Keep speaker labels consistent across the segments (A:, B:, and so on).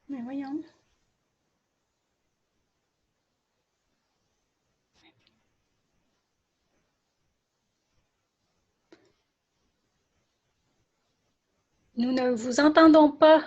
A: Mais voyons. Nous ne vous entendons pas.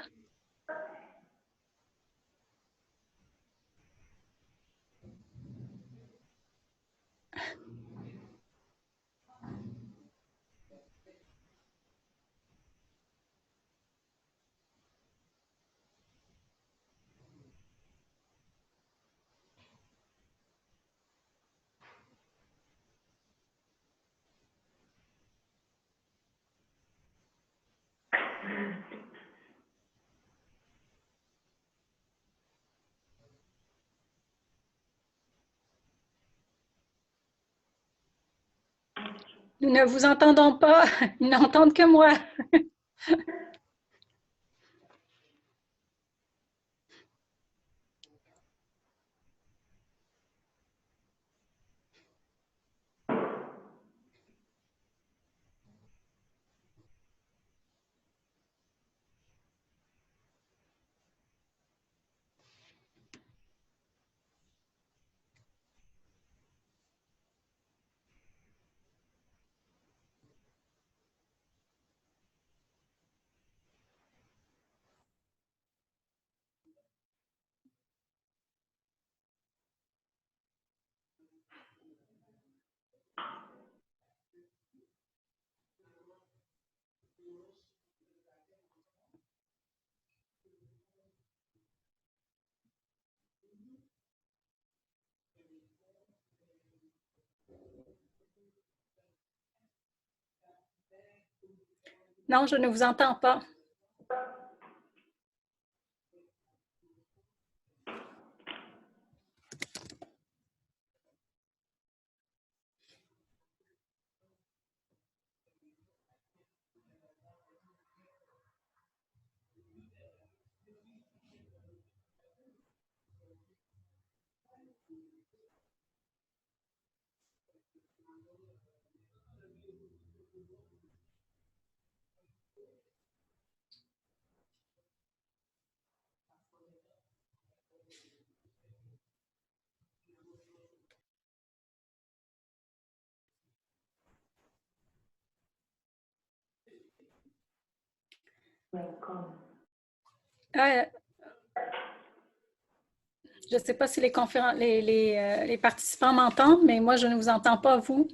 A: Nous ne vous entendons pas. Ils n'entendent que moi. Non, je ne vous entends pas. Euh, je ne sais pas si les participants m'entendent, mais moi, je ne vous entends pas, vous.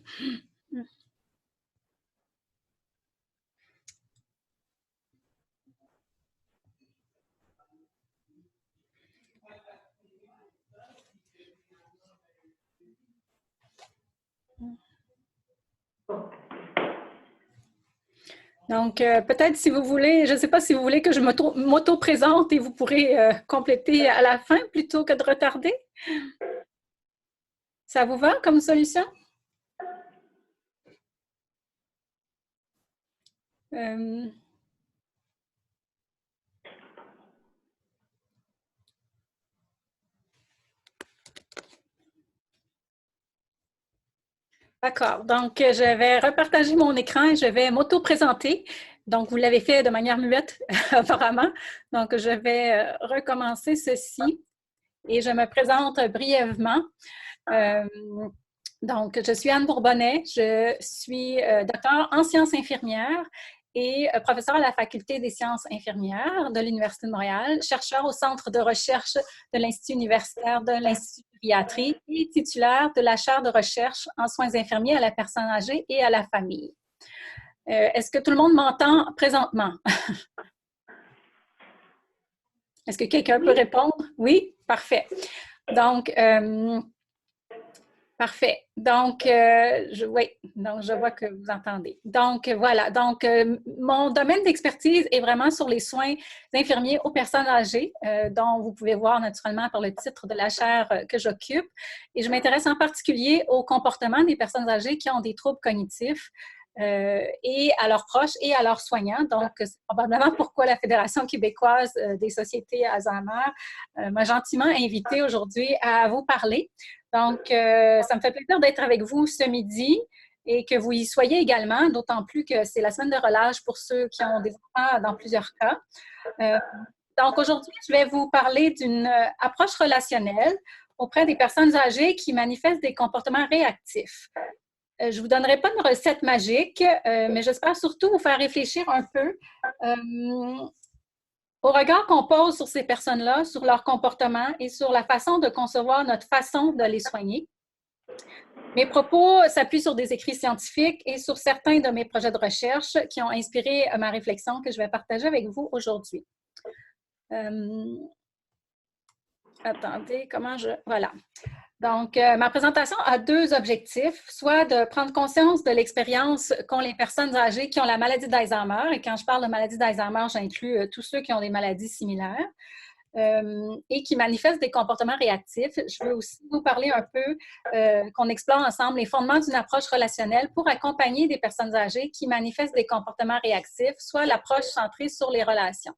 A: Donc, peut-être si vous voulez, je ne sais pas si vous voulez que je m'auto-présente et vous pourrez compléter à la fin plutôt que de retarder. Ça vous va comme solution? Euh, D'accord. Donc, je vais repartager mon écran et je vais m'auto-présenter. Donc, vous l'avez fait de manière muette, apparemment. Donc, je vais recommencer ceci et je me présente brièvement. Euh, donc, je suis Anne Bourbonnais. Je suis docteur en sciences infirmières et professeure à la Faculté des sciences infirmières de l'Université de Montréal, chercheur au Centre de recherche de l'Institut universitaire de l'Institut de pédiatrie et titulaire de la chaire de recherche en soins infirmiers à la personne âgée et à la famille. Est-ce que tout le monde m'entend présentement? Est-ce que quelqu'un peut répondre? Oui? Parfait. Donc, parfait. Donc, oui, donc je vois que vous entendez. Donc, voilà. Donc, mon domaine d'expertise est vraiment sur les soins infirmiers aux personnes âgées, dont vous pouvez voir naturellement par le titre de la chaire que j'occupe. Et je m'intéresse en particulier au comportement des personnes âgées qui ont des troubles cognitifs. Et à leurs proches et à leurs soignants. Donc, c'est probablement pourquoi la Fédération québécoise des sociétés Alzheimer m'a gentiment invitée aujourd'hui à vous parler. Donc, ça me fait plaisir d'être avec vous ce midi et que vous y soyez également, d'autant plus que c'est la semaine de relâche pour ceux qui ont des enfants dans plusieurs cas. Euh, Donc, aujourd'hui, je vais vous parler d'une approche relationnelle auprès des personnes âgées qui manifestent des comportements réactifs. Je ne vous donnerai pas de recette magique, mais j'espère surtout vous faire réfléchir un peu au regard qu'on pose sur ces personnes-là, sur leur comportement et sur la façon de concevoir notre façon de les soigner. Mes propos s'appuient sur des écrits scientifiques et sur certains de mes projets de recherche qui ont inspiré ma réflexion que je vais partager avec vous aujourd'hui. Attendez, comment je... Voilà. Donc, ma présentation a deux objectifs, soit de prendre conscience de l'expérience qu'ont les personnes âgées qui ont la maladie d'Alzheimer, et quand je parle de maladie d'Alzheimer, j'inclus tous ceux qui ont des maladies similaires, et qui manifestent des comportements réactifs. Je veux aussi vous parler un peu, qu'on explore ensemble les fondements d'une approche relationnelle pour accompagner des personnes âgées qui manifestent des comportements réactifs, soit l'approche centrée sur les relations.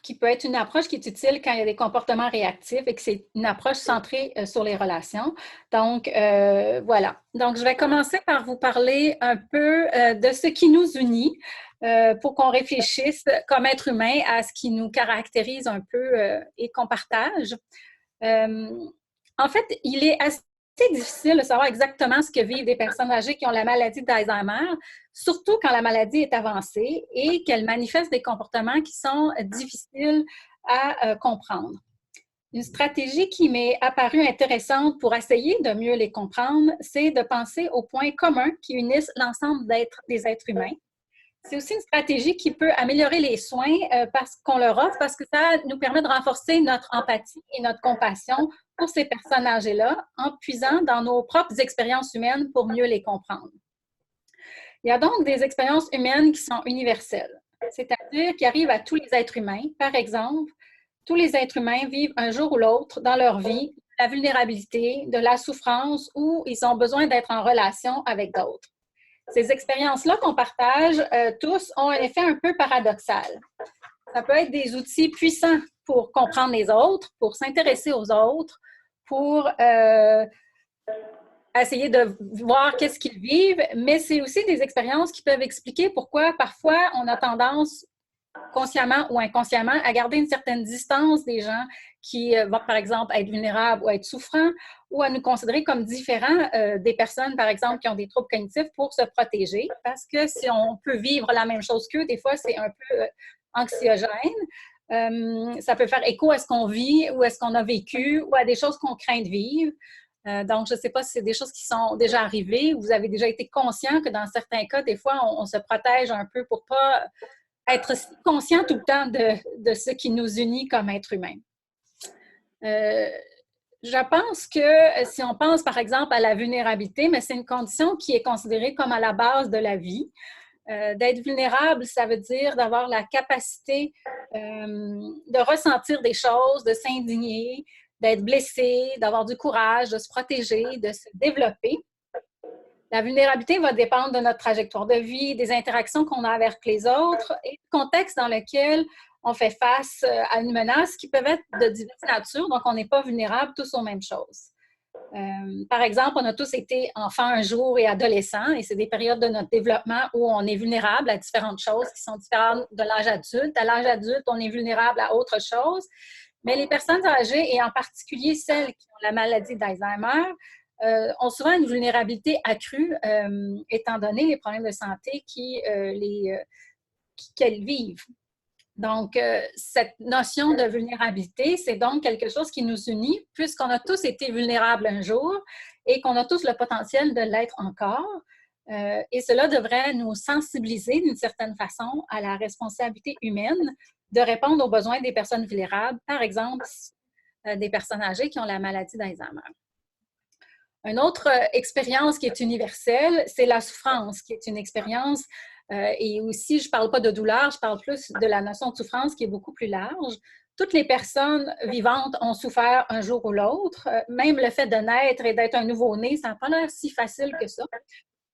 A: Qui peut être une approche qui est utile quand il y a des comportements réactifs et que c'est une approche centrée sur les relations. Donc, voilà. Donc, je vais commencer par vous parler un peu de ce qui nous unit pour qu'on réfléchisse comme être humain à ce qui nous caractérise un peu et qu'on partage. En fait, il est assez difficile de savoir exactement ce que vivent des personnes âgées qui ont la maladie d'Alzheimer, surtout quand la maladie est avancée et qu'elle manifeste des comportements qui sont difficiles à comprendre. Une stratégie qui m'est apparue intéressante pour essayer de mieux les comprendre, c'est de penser aux points communs qui unissent l'ensemble des êtres humains. C'est aussi une stratégie qui peut améliorer les soins parce qu'on leur offre, parce que ça nous permet de renforcer notre empathie et notre compassion pour ces personnes âgées-là en puisant dans nos propres expériences humaines pour mieux les comprendre. Il y a donc des expériences humaines qui sont universelles, c'est-à-dire qui arrivent à tous les êtres humains. Par exemple, tous les êtres humains vivent un jour ou l'autre dans leur vie la vulnérabilité, de la souffrance ou ils ont besoin d'être en relation avec d'autres. Ces expériences-là qu'on partage tous ont un effet un peu paradoxal. Ça peut être des outils puissants pour comprendre les autres, pour s'intéresser aux autres, pour essayer de voir qu'est-ce qu'ils vivent, mais c'est aussi des expériences qui peuvent expliquer pourquoi parfois on a tendance, consciemment ou inconsciemment, à garder une certaine distance des gens qui vont, par exemple, être vulnérables ou être souffrants, ou à nous considérer comme différents des personnes, par exemple, qui ont des troubles cognitifs pour se protéger, parce que si on peut vivre la même chose qu'eux, des fois, c'est un peu anxiogène. Ça peut faire écho à ce qu'on vit ou à ce qu'on a vécu ou à des choses qu'on craint de vivre. Donc, je ne sais pas si c'est des choses qui sont déjà arrivées ou vous avez déjà été conscient que dans certains cas, des fois, on se protège un peu pour ne pas être conscient tout le temps de ce qui nous unit comme être humain. Je pense que si on pense par exemple à la vulnérabilité, mais c'est une condition qui est considérée comme à la base de la vie. D'être vulnérable, ça veut dire d'avoir la capacité de ressentir des choses, de s'indigner, d'être blessé, d'avoir du courage, de se protéger, de se développer. La vulnérabilité va dépendre de notre trajectoire de vie, des interactions qu'on a avec les autres et du contexte dans lequel on fait face à une menace qui peut être de diverses natures, donc on n'est pas vulnérable tous aux mêmes choses. Par exemple, on a tous été enfants un jour et adolescents, et c'est des périodes de notre développement où on est vulnérable à différentes choses qui sont différentes de l'âge adulte. À l'âge adulte, on est vulnérable à autre chose. Mais les personnes âgées, et en particulier celles qui ont la maladie d'Alzheimer, ont souvent une vulnérabilité accrue, étant donné les problèmes de santé qu'elles vivent. Donc, cette notion de vulnérabilité, c'est donc quelque chose qui nous unit puisqu'on a tous été vulnérables un jour et qu'on a tous le potentiel de l'être encore. Et cela devrait nous sensibiliser d'une certaine façon à la responsabilité humaine de répondre aux besoins des personnes vulnérables, par exemple des personnes âgées qui ont la maladie d'Alzheimer. Une autre expérience qui est universelle, c'est la souffrance, qui est une expérience, et aussi, je ne parle pas de douleur, je parle plus de la notion de souffrance qui est beaucoup plus large. Toutes les personnes vivantes ont souffert un jour ou l'autre. Même le fait de naître et d'être un nouveau-né, ça n'a pas l'air si facile que ça.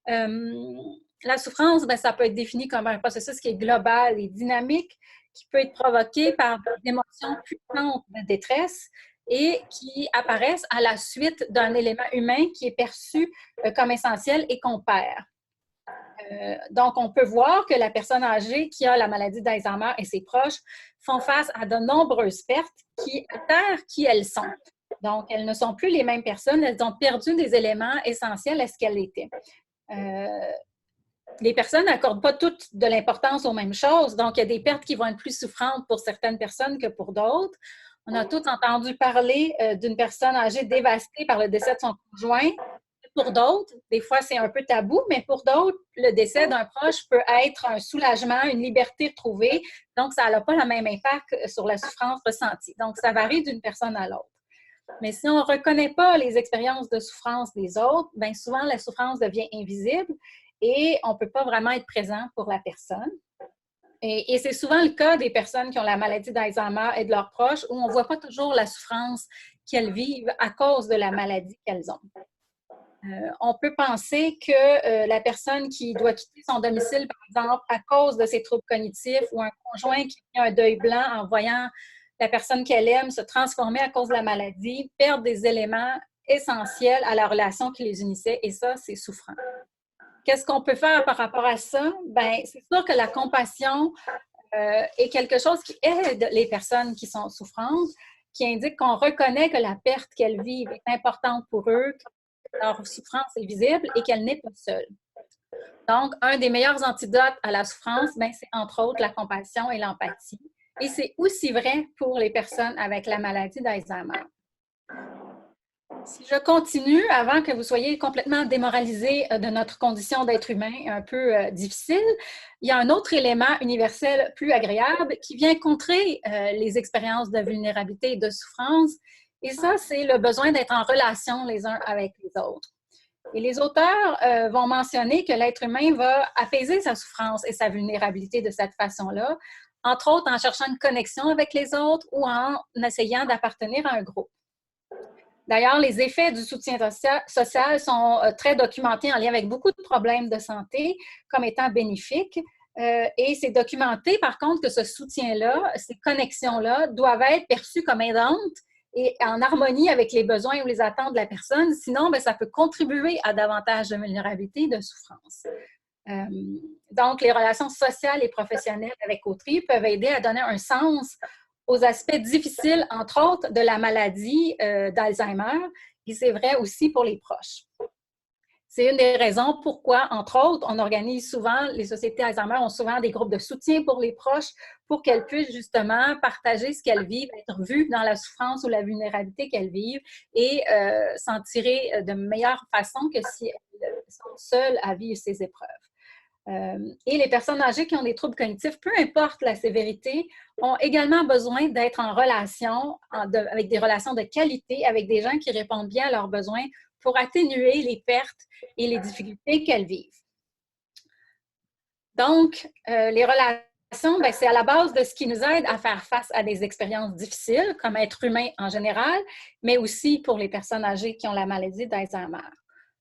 A: La souffrance, bien, ça peut être défini comme un processus qui est global et dynamique, qui peut être provoqué par des émotions puissantes de détresse et qui apparaissent à la suite d'un élément humain qui est perçu comme essentiel et qu'on perd. Donc, on peut voir que la personne âgée qui a la maladie d'Alzheimer et ses proches font face à de nombreuses pertes qui altèrent qui elles sont. Donc, elles ne sont plus les mêmes personnes, elles ont perdu des éléments essentiels à ce qu'elles étaient. Les personnes n'accordent pas toutes de l'importance aux mêmes choses, donc il y a des pertes qui vont être plus souffrantes pour certaines personnes que pour d'autres. On a tous entendu parler d'une personne âgée dévastée par le décès de son conjoint. Pour d'autres, des fois c'est un peu tabou, mais pour d'autres, le décès d'un proche peut être un soulagement, une liberté retrouvée, donc ça n'a pas le même impact sur la souffrance ressentie. Donc ça varie d'une personne à l'autre. Mais si on ne reconnaît pas les expériences de souffrance des autres, bien souvent la souffrance devient invisible et on ne peut pas vraiment être présent pour la personne. Et c'est souvent le cas des personnes qui ont la maladie d'Alzheimer et de leurs proches où on ne voit pas toujours la souffrance qu'elles vivent à cause de la maladie qu'elles ont. On peut penser que la personne qui doit quitter son domicile, par exemple, à cause de ses troubles cognitifs ou un conjoint qui a un deuil blanc en voyant la personne qu'elle aime se transformer à cause de la maladie, perdre des éléments essentiels à la relation qui les unissait, et ça, c'est souffrant. Qu'est-ce qu'on peut faire par rapport à ça? Bien, c'est sûr que la compassion est quelque chose qui aide les personnes qui sont souffrantes, qui indique qu'on reconnaît que la perte qu'elles vivent est importante pour eux, que leur souffrance est visible et qu'elle n'est pas seule. Donc, un des meilleurs antidotes à la souffrance, bien, c'est entre autres la compassion et l'empathie. Et c'est aussi vrai pour les personnes avec la maladie d'Alzheimer. Si je continue, avant que vous soyez complètement démoralisés de notre condition d'être humain un peu difficile, il y a un autre élément universel plus agréable qui vient contrer les expériences de vulnérabilité et de souffrance. Et ça, c'est le besoin d'être en relation les uns avec les autres. Et les auteurs vont mentionner que l'être humain va apaiser sa souffrance et sa vulnérabilité de cette façon-là, entre autres en cherchant une connexion avec les autres ou en essayant d'appartenir à un groupe. D'ailleurs, les effets du soutien social sont très documentés en lien avec beaucoup de problèmes de santé comme étant bénéfiques. Et c'est documenté, par contre, que ce soutien-là, ces connexions-là, doivent être perçues comme aidantes et en harmonie avec les besoins ou les attentes de la personne. Sinon, bien, ça peut contribuer à davantage de vulnérabilité et de souffrance. Donc, les relations sociales et professionnelles avec autrui peuvent aider à donner un sens aux aspects difficiles, entre autres, de la maladie d'Alzheimer, et c'est vrai aussi pour les proches. C'est une des raisons pourquoi, entre autres, on organise souvent, les sociétés Alzheimer ont souvent des groupes de soutien pour les proches pour qu'elles puissent justement partager ce qu'elles vivent, être vues dans la souffrance ou la vulnérabilité qu'elles vivent et s'en tirer de meilleure façon que si elles sont seules à vivre ces épreuves. Et les personnes âgées qui ont des troubles cognitifs, peu importe la sévérité, ont également besoin d'être en relation, avec des relations de qualité, avec des gens qui répondent bien à leurs besoins pour atténuer les pertes et les difficultés qu'elles vivent. Donc, les relations, c'est à la base de ce qui nous aide à faire face à des expériences difficiles, comme être humain en général, mais aussi pour les personnes âgées qui ont la maladie d'Alzheimer.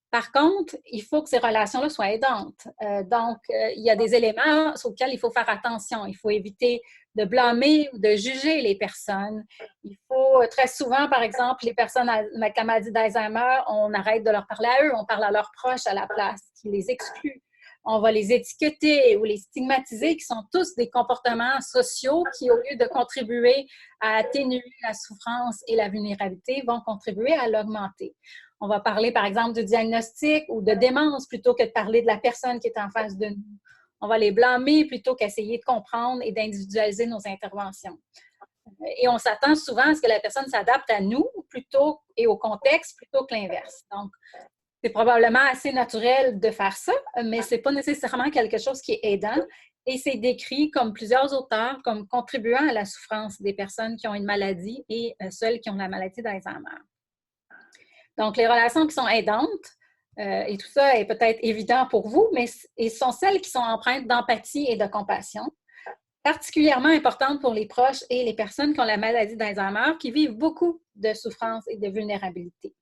A: Par contre, il faut que ces relations-là soient aidantes. Donc, il y a des éléments auxquels il faut faire attention. Il faut éviter de blâmer ou de juger les personnes. Il faut, très souvent, par exemple, les personnes avec la maladie d'Alzheimer, on arrête de leur parler à eux, on parle à leurs proches à la place, qui les excluent. On va les étiqueter ou les stigmatiser, qui sont tous des comportements sociaux qui, au lieu de contribuer à atténuer la souffrance et la vulnérabilité, vont contribuer à l'augmenter. On va parler, par exemple, du diagnostic ou de démence plutôt que de parler de la personne qui est en face de nous. On va les blâmer plutôt qu'essayer de comprendre et d'individualiser nos interventions. Et on s'attend souvent à ce que la personne s'adapte à nous plutôt et au contexte plutôt que l'inverse. Donc, c'est probablement assez naturel de faire ça, mais ce n'est pas nécessairement quelque chose qui est aidant. Et c'est décrit, comme plusieurs auteurs, comme contribuant à la souffrance des personnes qui ont une maladie et celles qui ont la maladie d'Alzheimer. Donc, les relations qui sont aidantes, et tout ça est peut-être évident pour vous, mais ce sont celles qui sont empreintes d'empathie et de compassion, particulièrement importantes pour les proches et les personnes qui ont la maladie d'Alzheimer, qui vivent beaucoup de souffrance et de vulnérabilité.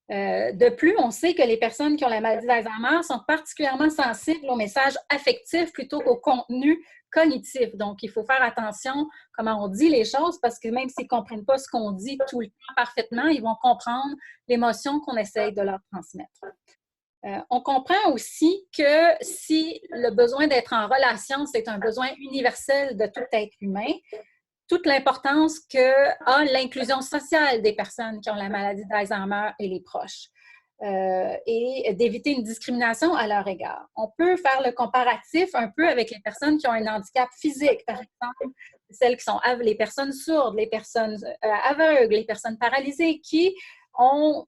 A: De plus, on sait que les personnes qui ont la maladie d'Alzheimer sont particulièrement sensibles aux messages affectifs plutôt qu'au contenu cognitif. Donc, il faut faire attention comment on dit les choses parce que même s'ils ne comprennent pas ce qu'on dit tout le temps parfaitement, ils vont comprendre l'émotion qu'on essaye de leur transmettre. On comprend aussi que si le besoin d'être en relation, c'est un besoin universel de tout être humain, toute l'importance qu'a l'inclusion sociale des personnes qui ont la maladie d'Alzheimer et les proches. Et d'éviter une discrimination à leur égard. On peut faire le comparatif un peu avec les personnes qui ont un handicap physique, par exemple, celles qui sont les personnes sourdes, les personnes aveugles, les personnes paralysées, qui ont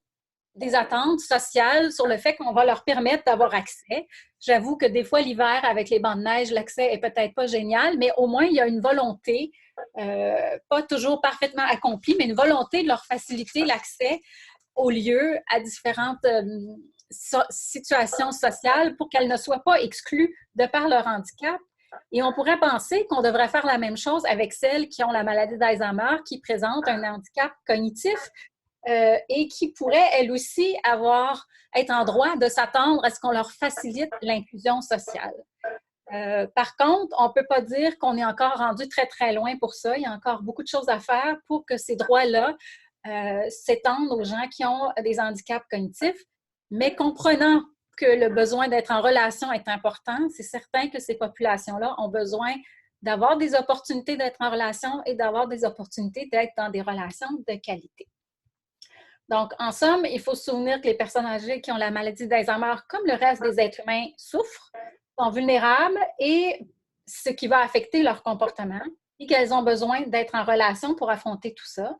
A: des attentes sociales sur le fait qu'on va leur permettre d'avoir accès. J'avoue que des fois, l'hiver, avec les bancs de neige, l'accès est peut-être pas génial, mais au moins, il y a une volonté, pas toujours parfaitement accomplie, mais une volonté de leur faciliter l'accès aux lieux, à différentes situations sociales pour qu'elles ne soient pas exclues de par leur handicap. Et on pourrait penser qu'on devrait faire la même chose avec celles qui ont la maladie d'Alzheimer, qui présentent un handicap cognitif et qui pourraient, elles aussi, être en droit de s'attendre à ce qu'on leur facilite l'inclusion sociale. Par contre, on ne peut pas dire qu'on est encore rendu très, très loin pour ça. Il y a encore beaucoup de choses à faire pour que ces droits-là s'étendent aux gens qui ont des handicaps cognitifs, mais comprenant que le besoin d'être en relation est important, c'est certain que ces populations-là ont besoin d'avoir des opportunités d'être en relation et d'avoir des opportunités d'être dans des relations de qualité. Donc, en somme, il faut se souvenir que les personnes âgées qui ont la maladie d'Alzheimer, comme le reste des êtres humains, souffrent, sont vulnérables et ce qui va affecter leur comportement et qu'elles ont besoin d'être en relation pour affronter tout ça.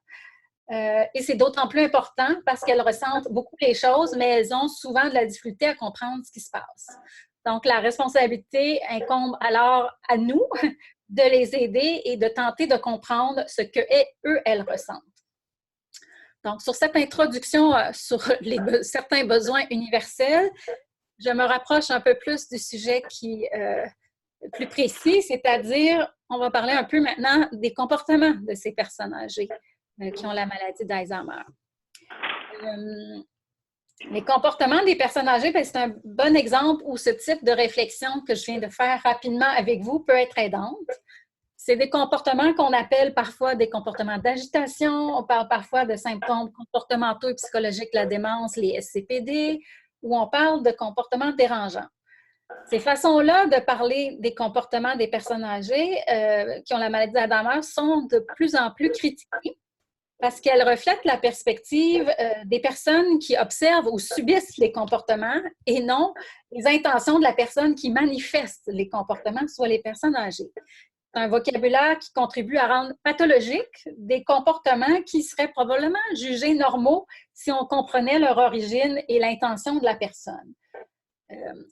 A: Et c'est d'autant plus important parce qu'elles ressentent beaucoup les choses, mais elles ont souvent de la difficulté à comprendre ce qui se passe. Donc, la responsabilité incombe alors à nous de les aider et de tenter de comprendre ce qu'eux, elles ressentent. Donc, sur cette introduction sur certains besoins universels, je me rapproche un peu plus du sujet qui est plus précis, c'est-à-dire, on va parler un peu maintenant des comportements de ces personnes âgées qui ont la maladie d'Alzheimer. Les comportements des personnes âgées, c'est un bon exemple où ce type de réflexion que je viens de faire rapidement avec vous peut être aidante. C'est des comportements qu'on appelle parfois des comportements d'agitation, on parle parfois de symptômes comportementaux et psychologiques de la démence, les SCPD, ou on parle de comportements dérangeants. Ces façons-là de parler des comportements des personnes âgées qui ont la maladie d'Alzheimer sont de plus en plus critiquées parce qu'elles reflètent la perspective des personnes qui observent ou subissent les comportements et non les intentions de la personne qui manifeste les comportements, soit les personnes âgées. C'est un vocabulaire qui contribue à rendre pathologiques des comportements qui seraient probablement jugés normaux si on comprenait leur origine et l'intention de la personne.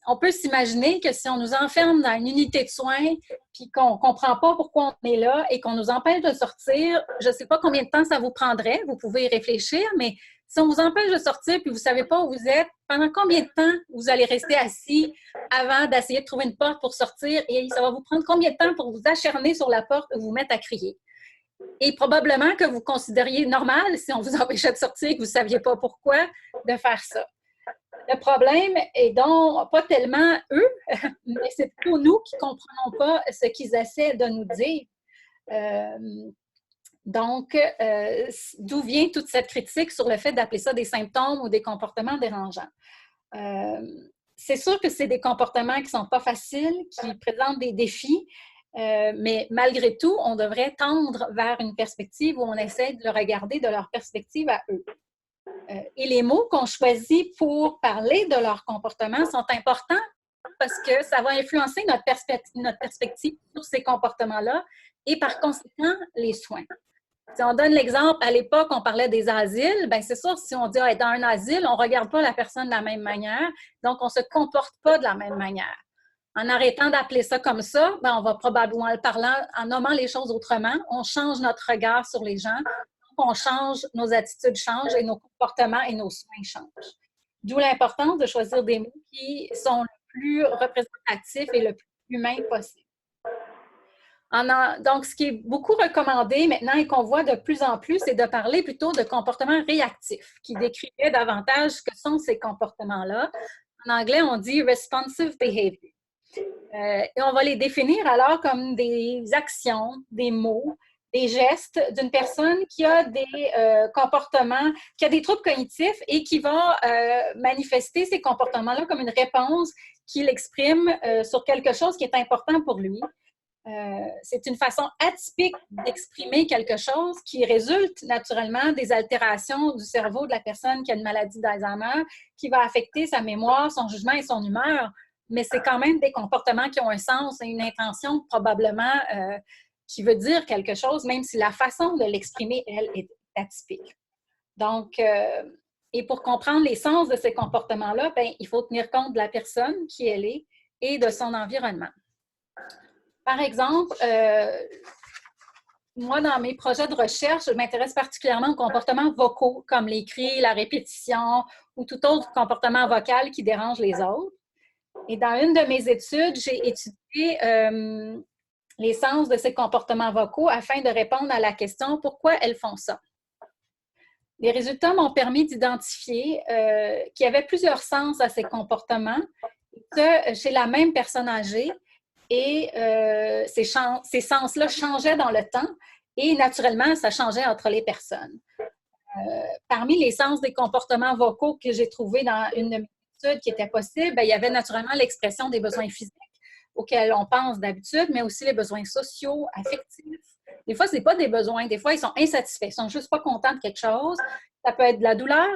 A: On peut s'imaginer que si on nous enferme dans une unité de soins puis qu'on ne comprend pas pourquoi on est là et qu'on nous empêche de sortir, je ne sais pas combien de temps ça vous prendrait, vous pouvez y réfléchir, mais si on vous empêche de sortir puis vous ne savez pas où vous êtes, pendant combien de temps vous allez rester assis avant d'essayer de trouver une porte pour sortir et ça va vous prendre combien de temps pour vous acharner sur la porte ou vous mettre à crier? Et probablement que vous considériez normal, si on vous empêchait de sortir et que vous ne saviez pas pourquoi, de faire ça. Le problème est donc pas tellement eux, mais c'est plutôt nous qui ne comprenons pas ce qu'ils essaient de nous dire. Donc, d'où vient toute cette critique sur le fait d'appeler ça des symptômes ou des comportements dérangeants? C'est sûr que c'est des comportements qui ne sont pas faciles, qui présentent des défis, mais malgré tout, on devrait tendre vers une perspective où on essaie de le regarder de leur perspective à eux. Et les mots qu'on choisit pour parler de leur comportement sont importants parce que ça va influencer notre perspective sur ces comportements-là et par conséquent, les soins. Si on donne l'exemple, à l'époque, on parlait des asiles, bien c'est sûr, si on dit dans un asile, on ne regarde pas la personne de la même manière, donc on ne se comporte pas de la même manière. En arrêtant d'appeler ça comme ça, bien, on va probablement, en nommant les choses autrement, on change notre regard sur les gens, on change, nos attitudes changent et nos comportements et nos soins changent. D'où l'importance de choisir des mots qui sont le plus représentatifs et le plus humain possible. Donc, ce qui est beaucoup recommandé maintenant et qu'on voit de plus en plus, c'est de parler plutôt de comportements réactifs, qui décrivaient davantage ce que sont ces comportements-là. En anglais, on dit « responsive behavior ». Et on va les définir alors comme des actions, des mots, des gestes d'une personne qui a des comportements, qui a des troubles cognitifs et qui va manifester ces comportements-là comme une réponse qu'il exprime sur quelque chose qui est important pour lui. C'est une façon atypique d'exprimer quelque chose qui résulte naturellement des altérations du cerveau de la personne qui a une maladie d'Alzheimer, qui va affecter sa mémoire, son jugement et son humeur. Mais c'est quand même des comportements qui ont un sens et une intention probablement qui veut dire quelque chose, même si la façon de l'exprimer, elle, est atypique. Donc, et pour comprendre les sens de ces comportements-là, ben, il faut tenir compte de la personne, qui elle est, et de son environnement. Par exemple, moi, dans mes projets de recherche, je m'intéresse particulièrement aux comportements vocaux, comme les cris, la répétition ou tout autre comportement vocal qui dérange les autres. Et dans une de mes études, j'ai étudié les sens de ces comportements vocaux afin de répondre à la question « Pourquoi elles font ça? » Les résultats m'ont permis d'identifier qu'il y avait plusieurs sens à ces comportements, que chez la même personne âgée, et ces sens-là changeaient dans le temps et naturellement, ça changeait entre les personnes. Parmi les sens des comportements vocaux que j'ai trouvés dans une de mes études qui était possible, bien, il y avait naturellement l'expression des besoins physiques auxquels on pense d'habitude, mais aussi les besoins sociaux, affectifs. Des fois, ce n'est pas des besoins. Des fois, ils sont insatisfaits. Ils ne sont juste pas contents de quelque chose. Ça peut être de la douleur.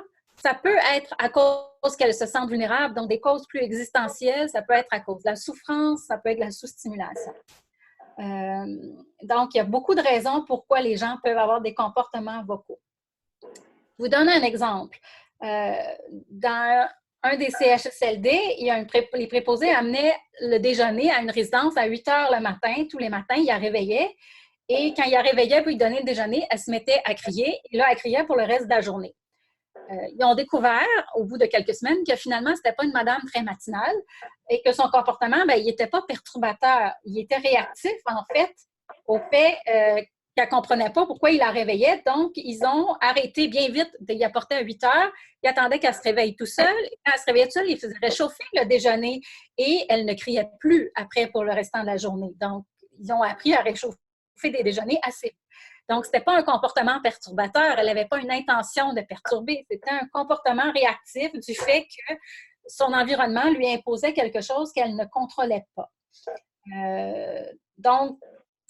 A: Ça peut être à cause qu'elles se sentent vulnérables, donc des causes plus existentielles. Ça peut être à cause de la souffrance. Ça peut être de la sous-stimulation. Donc, il y a beaucoup de raisons pourquoi les gens peuvent avoir des comportements vocaux. Je vous donne un exemple. Dans un des CHSLD, les préposés amenaient le déjeuner à une résidence à 8 heures le matin. Tous les matins, ils la réveillaient. Et quand ils la réveillaient pour lui donner le déjeuner, elle se mettait à crier. Et là, elle criait pour le reste de la journée. Ils ont découvert, au bout de quelques semaines, que finalement, ce n'était pas une madame très matinale et que son comportement, bien, il n'était pas perturbateur. Il était réactif, en fait, au fait qu'elle ne comprenait pas pourquoi il la réveillait. Donc, ils ont arrêté bien vite de y apporter à 8 heures. Ils attendaient qu'elle se réveille tout seul. Et quand elle se réveillait tout seul, ils faisaient réchauffer le déjeuner et elle ne criait plus après pour le restant de la journée. Donc, ils ont appris à réchauffer des déjeuners assez vite. Donc, ce n'était pas un comportement perturbateur. Elle n'avait pas une intention de perturber. C'était un comportement réactif du fait que son environnement lui imposait quelque chose qu'elle ne contrôlait pas. Donc,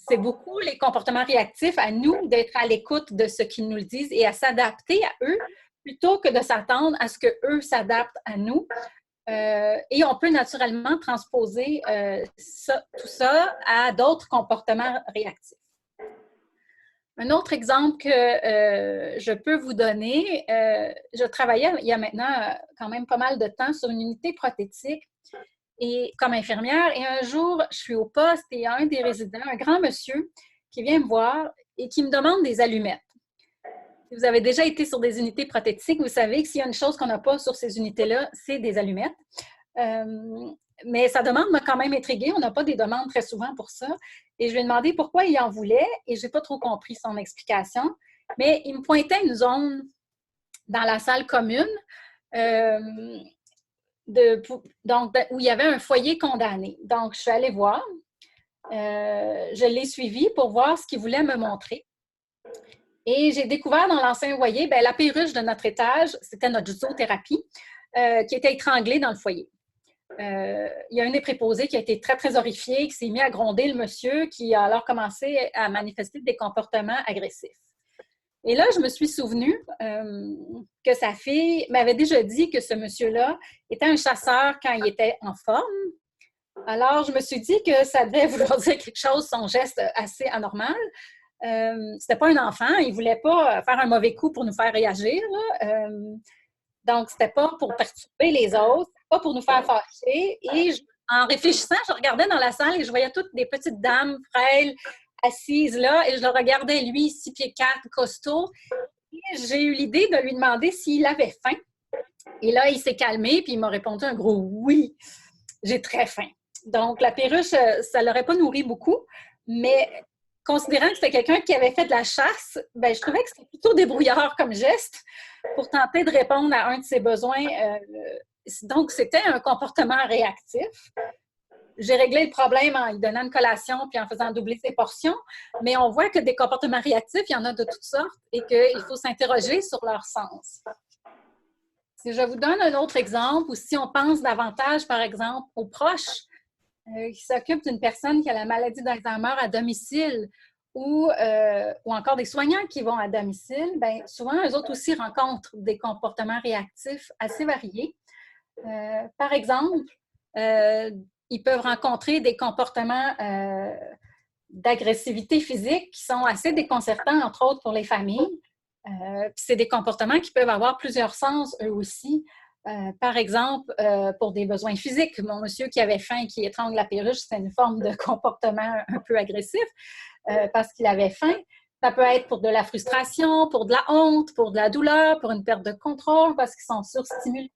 A: c'est beaucoup les comportements réactifs à nous d'être à l'écoute de ce qu'ils nous disent et à s'adapter à eux plutôt que de s'attendre à ce qu'eux s'adaptent à nous. Et on peut naturellement transposer tout ça à d'autres comportements réactifs. Un autre exemple que je peux vous donner, je travaillais il y a maintenant quand même pas mal de temps sur une unité prothétique et, comme infirmière. Et un jour, je suis au poste et il y a un des résidents, un grand monsieur, qui vient me voir et qui me demande des allumettes. Si vous avez déjà été sur des unités prothétiques, vous savez que s'il y a une chose qu'on n'a pas sur ces unités-là, c'est des allumettes. Mais sa demande m'a quand même intriguée. On n'a pas des demandes très souvent pour ça. Et je lui ai demandé pourquoi il en voulait et je n'ai pas trop compris son explication. Mais il me pointait une zone dans la salle commune où il y avait un foyer condamné. Donc, je suis allée voir. Je l'ai suivi pour voir ce qu'il voulait me montrer. Et j'ai découvert dans l'ancien foyer, bien, la perruche de notre étage, c'était notre zoothérapie, qui était étranglée dans le foyer. Il y a un des préposés qui a été très, très horrifié, qui s'est mis à gronder le monsieur, qui a alors commencé à manifester des comportements agressifs. Et là, je me suis souvenue que sa fille m'avait déjà dit que ce monsieur-là était un chasseur quand il était en forme. Alors, je me suis dit que ça devait vouloir dire quelque chose, son geste assez anormal. C'était pas un enfant, il voulait pas faire un mauvais coup pour nous faire réagir. Donc, c'était pas pour perturber les autres, pas pour nous faire fâcher. Et en réfléchissant, je regardais dans la salle et je voyais toutes des petites dames frêles assises là et je le regardais, lui, 6 pieds 4, costaud. Et j'ai eu l'idée de lui demander s'il avait faim. Et là, il s'est calmé puis il m'a répondu un gros oui, j'ai très faim. Donc, la perruche, ça ne l'aurait pas nourri beaucoup, mais considérant que c'était quelqu'un qui avait fait de la chasse, bien, je trouvais que c'était plutôt débrouillard comme geste pour tenter de répondre à un de ses besoins. Donc, c'était un comportement réactif. j'ai réglé le problème en lui donnant une collation puis en faisant doubler ses portions, mais on voit que des comportements réactifs, il y en a de toutes sortes et qu'il faut s'interroger sur leur sens. Si je vous donne un autre exemple, ou si on pense davantage, par exemple, aux proches qui s'occupent d'une personne qui a la maladie d'Alzheimer à domicile ou encore des soignants qui vont à domicile, bien, souvent, eux autres aussi rencontrent des comportements réactifs assez variés. Par exemple, ils peuvent rencontrer des comportements d'agressivité physique qui sont assez déconcertants, entre autres pour les familles. Puis c'est des comportements qui peuvent avoir plusieurs sens, eux aussi. Par exemple, pour des besoins physiques, mon monsieur qui avait faim, qui étrangle la perruche, c'est une forme de comportement un peu agressif parce qu'il avait faim. Ça peut être pour de la frustration, pour de la honte, pour de la douleur, pour une perte de contrôle parce qu'ils sont surstimulés.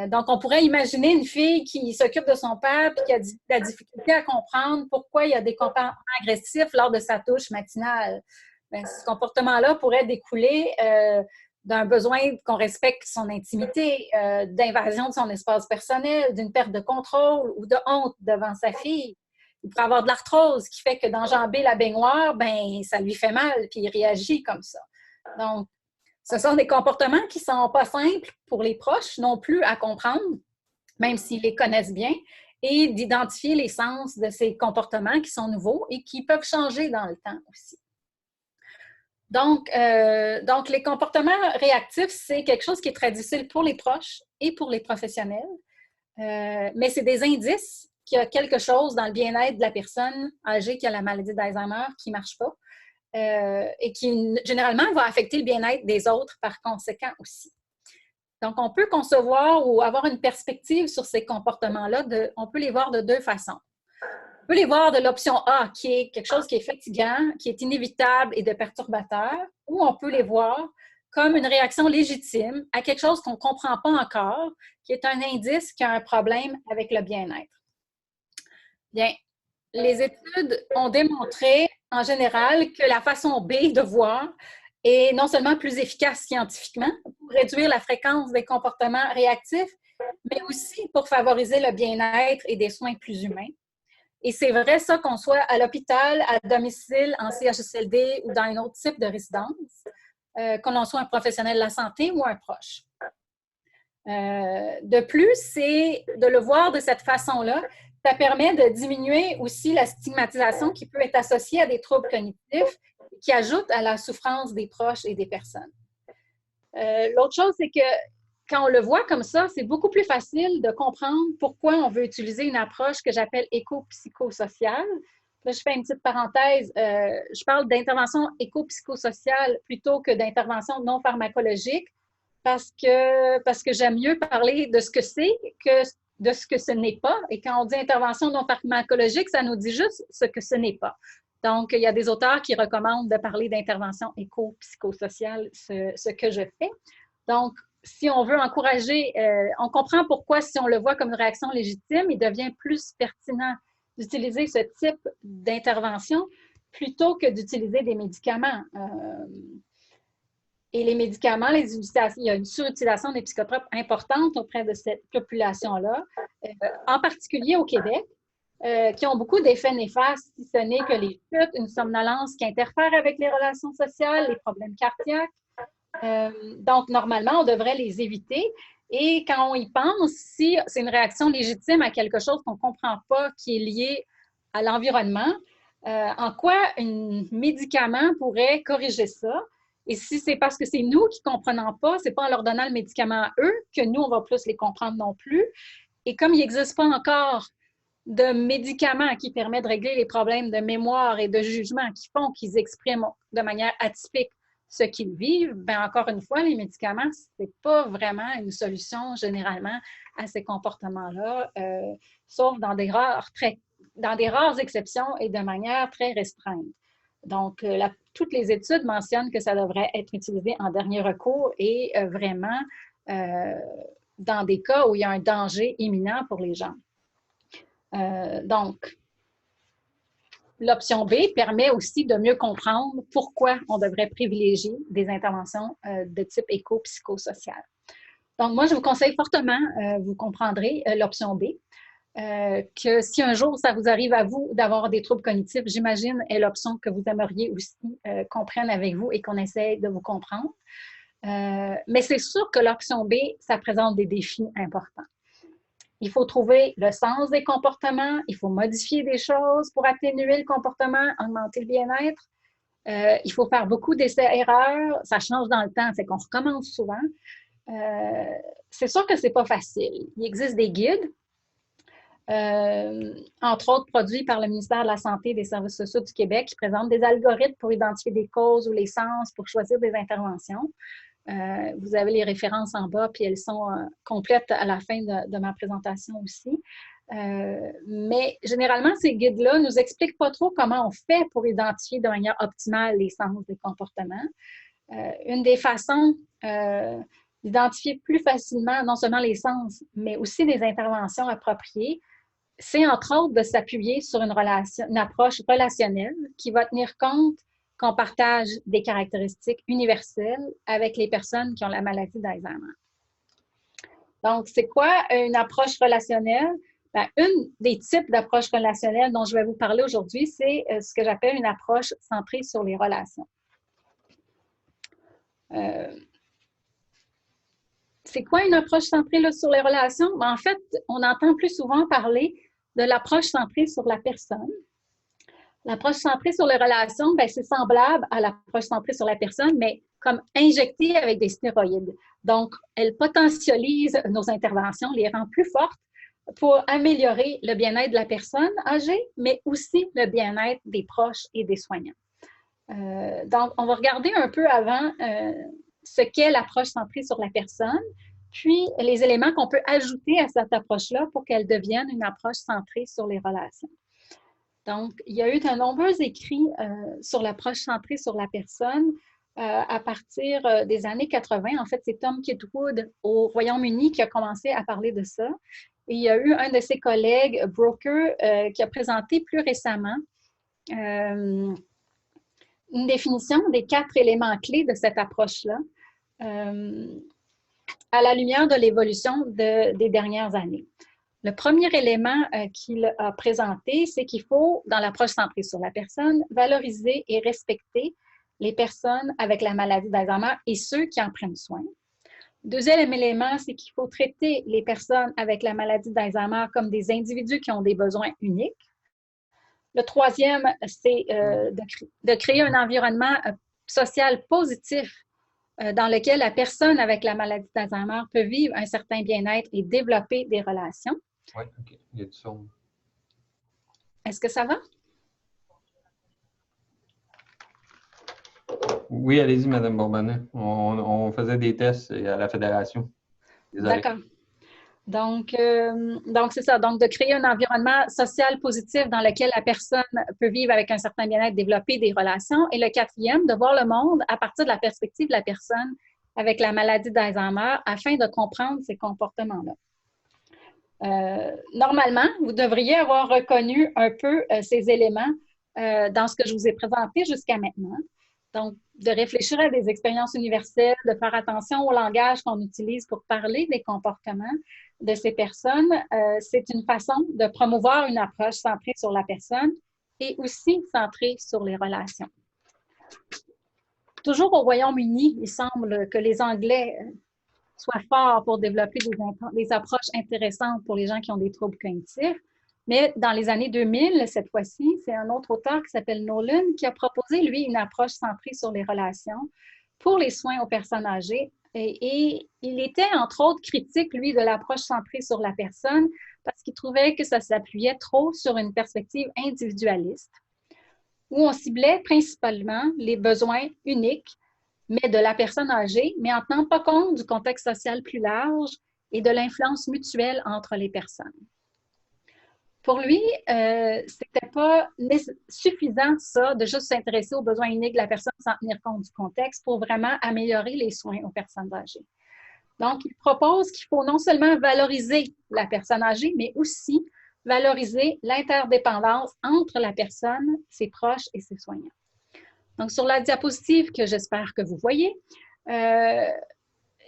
A: Donc, on pourrait imaginer une fille qui s'occupe de son père et qui a de la difficulté à comprendre pourquoi il y a des comportements agressifs lors de sa touche matinale. Bien, ce comportement-là pourrait découler d'un besoin qu'on respecte son intimité, d'invasion de son espace personnel, d'une perte de contrôle ou de honte devant sa fille. Il pourrait avoir de l'arthrose qui fait que d'enjamber la baignoire, ben, ça lui fait mal puis il réagit comme ça. Donc, ce sont des comportements qui ne sont pas simples pour les proches non plus à comprendre, même s'ils les connaissent bien, et d'identifier les sens de ces comportements qui sont nouveaux et qui peuvent changer dans le temps aussi. Donc les comportements réactifs, c'est quelque chose qui est très difficile pour les proches et pour les professionnels, mais c'est des indices qu'il y a quelque chose dans le bien-être de la personne âgée qui a la maladie d'Alzheimer qui ne marche pas. Et qui, généralement, va affecter le bien-être des autres par conséquent aussi. Donc, on peut concevoir ou avoir une perspective sur ces comportements-là. On peut les voir de deux façons. On peut les voir de l'option A, qui est quelque chose qui est fatigant, qui est inévitable et de perturbateur, ou on peut les voir comme une réaction légitime à quelque chose qu'on ne comprend pas encore, qui est un indice qu'il y a un problème avec le bien-être. Bien, les études ont démontré, en général, que la façon B de voir est non seulement plus efficace scientifiquement pour réduire la fréquence des comportements réactifs, mais aussi pour favoriser le bien-être et des soins plus humains. Et c'est vrai ça qu'on soit à l'hôpital, à domicile, en CHSLD ou dans un autre type de résidence, qu'on en soit un professionnel de la santé ou un proche. De plus, c'est de le voir de cette façon-là, ça permet de diminuer aussi la stigmatisation qui peut être associée à des troubles cognitifs qui ajoutent à la souffrance des proches et des personnes. L'autre chose, c'est que quand on le voit comme ça, c'est beaucoup plus facile de comprendre pourquoi on veut utiliser une approche que j'appelle éco-psychosociale. Là, je fais une petite parenthèse. Je parle d'intervention éco-psychosociale plutôt que d'intervention non pharmacologique parce que j'aime mieux parler de ce que c'est que de ce que ce n'est pas. Et quand on dit intervention non pharmacologique, ça nous dit juste ce que ce n'est pas. Donc, il y a des auteurs qui recommandent de parler d'intervention éco-psychosociale, ce que je fais. Donc, si on veut encourager, on comprend pourquoi, si on le voit comme une réaction légitime, il devient plus pertinent d'utiliser ce type d'intervention plutôt que d'utiliser des médicaments. Et les médicaments, il y a une surutilisation des psychotropes importante auprès de cette population-là, en particulier au Québec, qui ont beaucoup d'effets néfastes, si ce n'est que les chutes, une somnolence qui interfère avec les relations sociales, les problèmes cardiaques. Donc, normalement, on devrait les éviter. Et quand on y pense, si c'est une réaction légitime à quelque chose qu'on ne comprend pas, qui est lié à l'environnement, en quoi un médicament pourrait corriger ça? Et si c'est parce que c'est nous qui ne comprenons pas, ce n'est pas en leur donnant le médicament à eux que nous, on va plus les comprendre non plus. Et comme il n'existe pas encore de médicaments qui permettent de régler les problèmes de mémoire et de jugement qui font qu'ils expriment de manière atypique ce qu'ils vivent, bien encore une fois, les médicaments, ce n'est pas vraiment une solution généralement à ces comportements-là, sauf dans des rares exceptions et de manière très restreinte. Donc, toutes les études mentionnent que ça devrait être utilisé en dernier recours et vraiment dans des cas où il y a un danger imminent pour les gens. Donc, l'option B permet aussi de mieux comprendre pourquoi on devrait privilégier des interventions de type éco-psychosocial. Donc, moi, je vous conseille fortement, vous comprendrez, l'option B. que si un jour ça vous arrive à vous d'avoir des troubles cognitifs, j'imagine est l'option que vous aimeriez aussi qu'on prenne avec vous et qu'on essaie de vous comprendre. Mais c'est sûr que l'option B, ça présente des défis importants. Il faut trouver le sens des comportements, il faut modifier des choses pour atténuer le comportement, augmenter le bien-être. Il faut faire beaucoup d'essais-erreurs, ça change dans le temps, c'est qu'on recommence souvent. C'est sûr que c'est pas facile. Il existe des guides, entre autres produits par le ministère de la Santé et des Services sociaux du Québec, qui présentent des algorithmes pour identifier des causes ou les sens pour choisir des interventions. Vous avez les références en bas, puis elles sont complètes à la fin de ma présentation aussi. Mais généralement, ces guides-là ne nous expliquent pas trop comment on fait pour identifier de manière optimale les sens des comportements. Une des façons d'identifier plus facilement non seulement les sens, mais aussi des interventions appropriées, c'est entre autres de s'appuyer sur une approche relationnelle qui va tenir compte qu'on partage des caractéristiques universelles avec les personnes qui ont la maladie d'Alzheimer. Donc, c'est quoi une approche relationnelle? Bien, une des types d'approches relationnelles dont je vais vous parler aujourd'hui, c'est ce que j'appelle une approche centrée sur les relations. C'est quoi une approche centrée là, sur les relations? Bien, en fait, on entend plus souvent parler de l'approche centrée sur la personne. L'approche centrée sur les relations, c'est semblable à l'approche centrée sur la personne, mais comme injectée avec des stéroïdes. Donc, elle potentialise nos interventions, les rend plus fortes pour améliorer le bien-être de la personne âgée, mais aussi le bien-être des proches et des soignants. Donc, on va regarder un peu avant ce qu'est l'approche centrée sur la personne, puis les éléments qu'on peut ajouter à cette approche-là pour qu'elle devienne une approche centrée sur les relations. Donc, il y a eu de nombreux écrits sur l'approche centrée sur la personne à partir des années 80. En fait, c'est Tom Kitwood au Royaume-Uni qui a commencé à parler de ça. Et il y a eu un de ses collègues, Broker, qui a présenté plus récemment une définition des 4 éléments clés de cette approche-là à la lumière de l'évolution des dernières années. Le premier élément qu'il a présenté, c'est qu'il faut, dans l'approche centrée sur la personne, valoriser et respecter les personnes avec la maladie d'Alzheimer et ceux qui en prennent soin. Deuxième élément, c'est qu'il faut traiter les personnes avec la maladie d'Alzheimer comme des individus qui ont des besoins uniques. Le troisième, c'est de créer un environnement social positif dans lequel la personne avec la maladie d'Alzheimer peut vivre un certain bien-être et développer des relations.
B: Oui, OK. Il y a du son.
A: Est-ce que ça va?
B: Oui, allez-y, Mme Bourbonnais. On faisait des tests à la Fédération.
A: D'accord. Donc c'est ça. Donc, de créer un environnement social positif dans lequel la personne peut vivre avec un certain bien-être, développer des relations. Et le quatrième, de voir le monde à partir de la perspective de la personne avec la maladie d'Alzheimer afin de comprendre ces comportements-là. Normalement, vous devriez avoir reconnu un peu ces éléments dans ce que je vous ai présenté jusqu'à maintenant. Donc, de réfléchir à des expériences universelles, de faire attention au langage qu'on utilise pour parler des comportements de ces personnes, c'est une façon de promouvoir une approche centrée sur la personne et aussi centrée sur les relations. Toujours au Royaume-Uni, il semble que les Anglais soient forts pour développer des approches intéressantes pour les gens qui ont des troubles cognitifs. Mais dans les années 2000, cette fois-ci, c'est un autre auteur qui s'appelle Nolan qui a proposé, lui, une approche centrée sur les relations pour les soins aux personnes âgées. Et il était, entre autres, critique, lui, de l'approche centrée sur la personne parce qu'il trouvait que ça s'appuyait trop sur une perspective individualiste où on ciblait principalement les besoins uniques mais de la personne âgée, mais en tenant pas compte du contexte social plus large et de l'influence mutuelle entre les personnes. Pour lui, c'était pas suffisant, ça, de juste s'intéresser aux besoins uniques de la personne sans tenir compte du contexte pour vraiment améliorer les soins aux personnes âgées. Donc, il propose qu'il faut non seulement valoriser la personne âgée, mais aussi valoriser l'interdépendance entre la personne, ses proches et ses soignants. Donc, sur la diapositive que j'espère que vous voyez,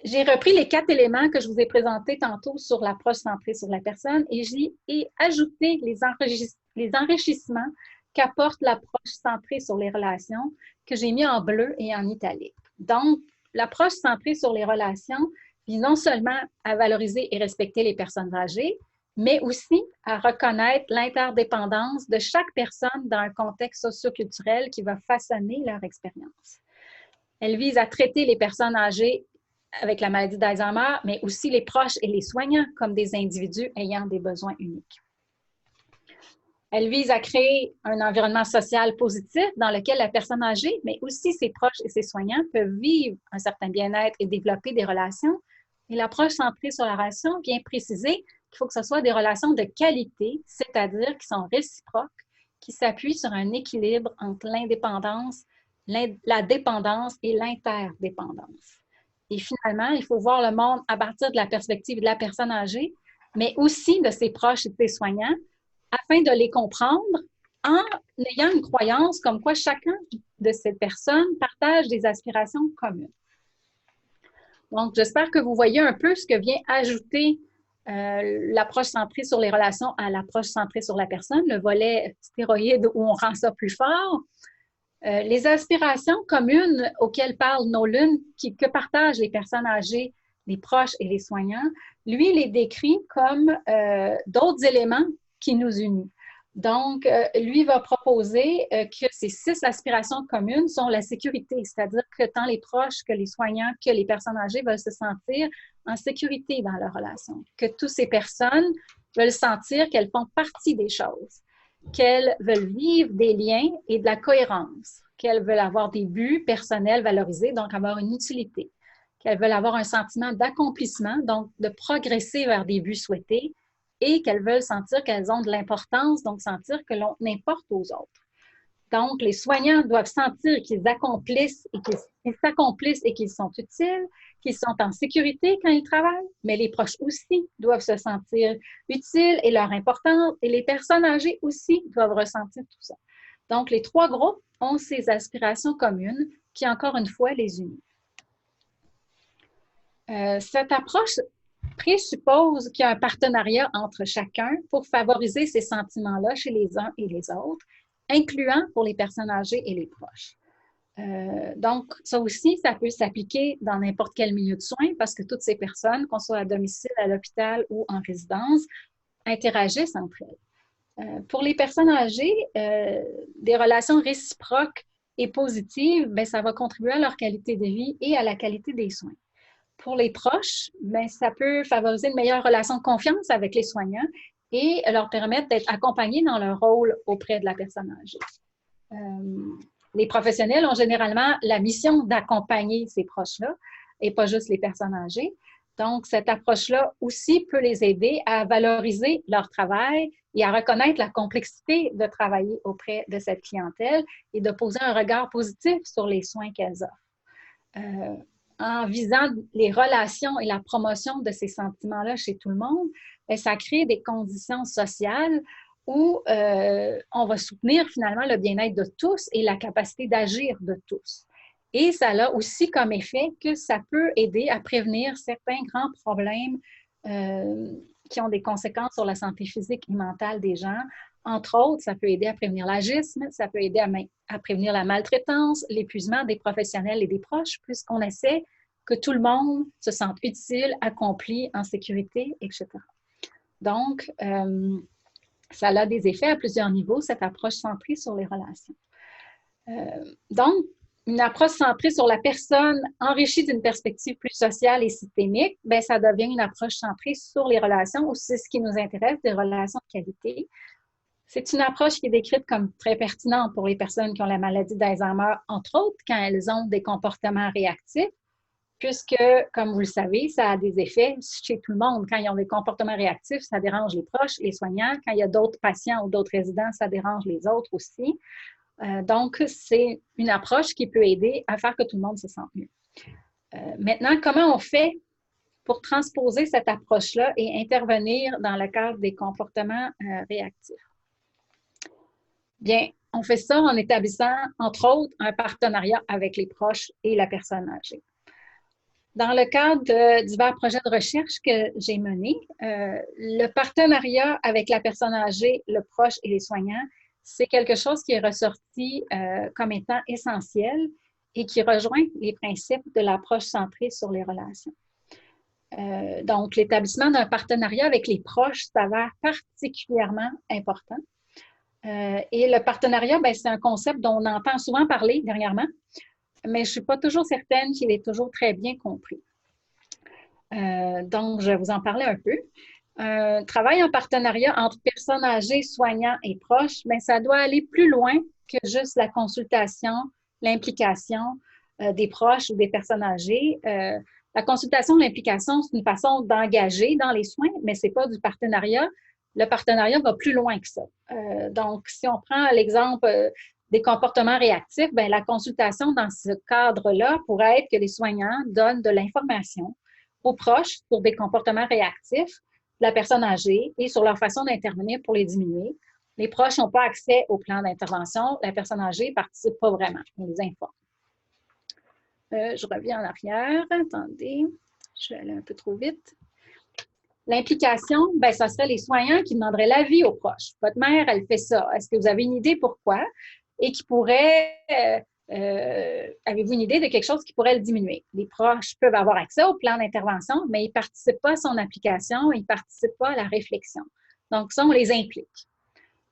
A: j'ai repris les 4 éléments que je vous ai présentés tantôt sur l'approche centrée sur la personne et j'y ai ajouté les enrichissements qu'apporte l'approche centrée sur les relations que j'ai mis en bleu et en italique. Donc, l'approche centrée sur les relations vise non seulement à valoriser et respecter les personnes âgées, mais aussi à reconnaître l'interdépendance de chaque personne dans un contexte socioculturel qui va façonner leur expérience. Elle vise à traiter les personnes âgées avec la maladie d'Alzheimer, mais aussi les proches et les soignants comme des individus ayant des besoins uniques. Elle vise à créer un environnement social positif dans lequel la personne âgée, mais aussi ses proches et ses soignants peuvent vivre un certain bien-être et développer des relations. Et l'approche centrée sur la relation vient préciser qu'il faut que ce soit des relations de qualité, c'est-à-dire qui sont réciproques, qui s'appuient sur un équilibre entre l'indépendance, la dépendance et l'interdépendance. Et finalement, il faut voir le monde à partir de la perspective de la personne âgée, mais aussi de ses proches et de ses soignants, afin de les comprendre en ayant une croyance comme quoi chacun de ces personnes partage des aspirations communes. Donc, j'espère que vous voyez un peu ce que vient ajouter l'approche centrée sur les relations à l'approche centrée sur la personne, le volet stéroïde où on rend ça plus fort. Les aspirations communes auxquelles parle Nolan, que partagent les personnes âgées, les proches et les soignants, lui les décrit comme d'autres éléments qui nous unissent. Donc, lui va proposer que ces 6 aspirations communes sont la sécurité, c'est-à-dire que tant les proches que les soignants, que les personnes âgées veulent se sentir en sécurité dans leur relation, que toutes ces personnes veulent sentir qu'elles font partie des choses, qu'elles veulent vivre des liens et de la cohérence, qu'elles veulent avoir des buts personnels valorisés, donc avoir une utilité, qu'elles veulent avoir un sentiment d'accomplissement, donc de progresser vers des buts souhaités, et qu'elles veulent sentir qu'elles ont de l'importance, donc sentir que l'on importe aux autres. Donc, les soignants doivent sentir qu'ils accomplissent et qu'ils s'accomplissent et qu'ils sont utiles, qu'ils sont en sécurité quand ils travaillent, mais les proches aussi doivent se sentir utiles et leur importance, et les personnes âgées aussi doivent ressentir tout ça. Donc, les 3 groupes ont ces aspirations communes qui, encore une fois, les unissent. Cette approche présuppose qu'il y a un partenariat entre chacun pour favoriser ces sentiments-là chez les uns et les autres, incluant pour les personnes âgées et les proches. Donc, ça aussi, ça peut s'appliquer dans n'importe quel milieu de soins parce que toutes ces personnes, qu'on soit à domicile, à l'hôpital ou en résidence, interagissent entre elles. Pour les personnes âgées, des relations réciproques et positives, bien, ça va contribuer à leur qualité de vie et à la qualité des soins. Pour les proches, bien, ça peut favoriser une meilleure relation de confiance avec les soignants et leur permettre d'être accompagnés dans leur rôle auprès de la personne âgée. Les professionnels ont généralement la mission d'accompagner ces proches-là et pas juste les personnes âgées. Donc, cette approche-là aussi peut les aider à valoriser leur travail et à reconnaître la complexité de travailler auprès de cette clientèle et de poser un regard positif sur les soins qu'elles offrent. En visant les relations et la promotion de ces sentiments-là chez tout le monde, ça crée des conditions sociales où on va soutenir finalement le bien-être de tous et la capacité d'agir de tous. Et ça a aussi comme effet que ça peut aider à prévenir certains grands problèmes qui ont des conséquences sur la santé physique et mentale des gens. Entre autres, ça peut aider à prévenir l'agisme, ça peut aider à prévenir la maltraitance, l'épuisement des professionnels et des proches, puisqu'on essaie que tout le monde se sente utile, accompli, en sécurité, etc. Donc, ça a des effets à plusieurs niveaux, cette approche centrée sur les relations. Donc, une approche centrée sur la personne enrichie d'une perspective plus sociale et systémique, bien, ça devient une approche centrée sur les relations, ou c'est ce qui nous intéresse, des relations de qualité. C'est une approche qui est décrite comme très pertinente pour les personnes qui ont la maladie d'Alzheimer, entre autres, quand elles ont des comportements réactifs, puisque, comme vous le savez, ça a des effets chez tout le monde. Quand ils ont des comportements réactifs, ça dérange les proches, les soignants. Quand il y a d'autres patients ou d'autres résidents, ça dérange les autres aussi. Donc, c'est une approche qui peut aider à faire que tout le monde se sente mieux. Maintenant, comment on fait pour transposer cette approche-là et intervenir dans le cadre des comportements réactifs? Bien, on fait ça en établissant, entre autres, un partenariat avec les proches et la personne âgée. Dans le cadre de divers projets de recherche que j'ai menés, le partenariat avec la personne âgée, le proche et les soignants, c'est quelque chose qui est ressorti comme étant essentiel et qui rejoint les principes de l'approche centrée sur les relations. Donc, l'établissement d'un partenariat avec les proches s'avère particulièrement important. Et le partenariat, c'est un concept dont on entend souvent parler dernièrement, mais je ne suis pas toujours certaine qu'il est toujours très bien compris. Donc, je vais vous en parler un peu. Un travail en partenariat entre personnes âgées, soignants et proches, ça doit aller plus loin que juste la consultation, l'implication des proches ou des personnes âgées. La consultation, l'implication, c'est une façon d'engager dans les soins, mais ce n'est pas du partenariat. Le partenariat va plus loin que ça. Donc, si on prend l'exemple des comportements réactifs, la consultation dans ce cadre-là pourrait être que les soignants donnent de l'information aux proches sur des comportements réactifs de la personne âgée et sur leur façon d'intervenir pour les diminuer. Les proches n'ont pas accès au plan d'intervention. La personne âgée ne participe pas vraiment. On les informe. Je reviens en arrière. Attendez, je vais aller un peu trop vite. L'implication, ça serait les soignants qui demanderaient l'avis aux proches. Votre mère, elle fait ça. Est-ce que vous avez une idée pourquoi? Et qui pourrait, avez-vous une idée de quelque chose qui pourrait le diminuer? Les proches peuvent avoir accès au plan d'intervention, mais ils ne participent pas à son application, ils ne participent pas à la réflexion. Donc, ça, on les implique.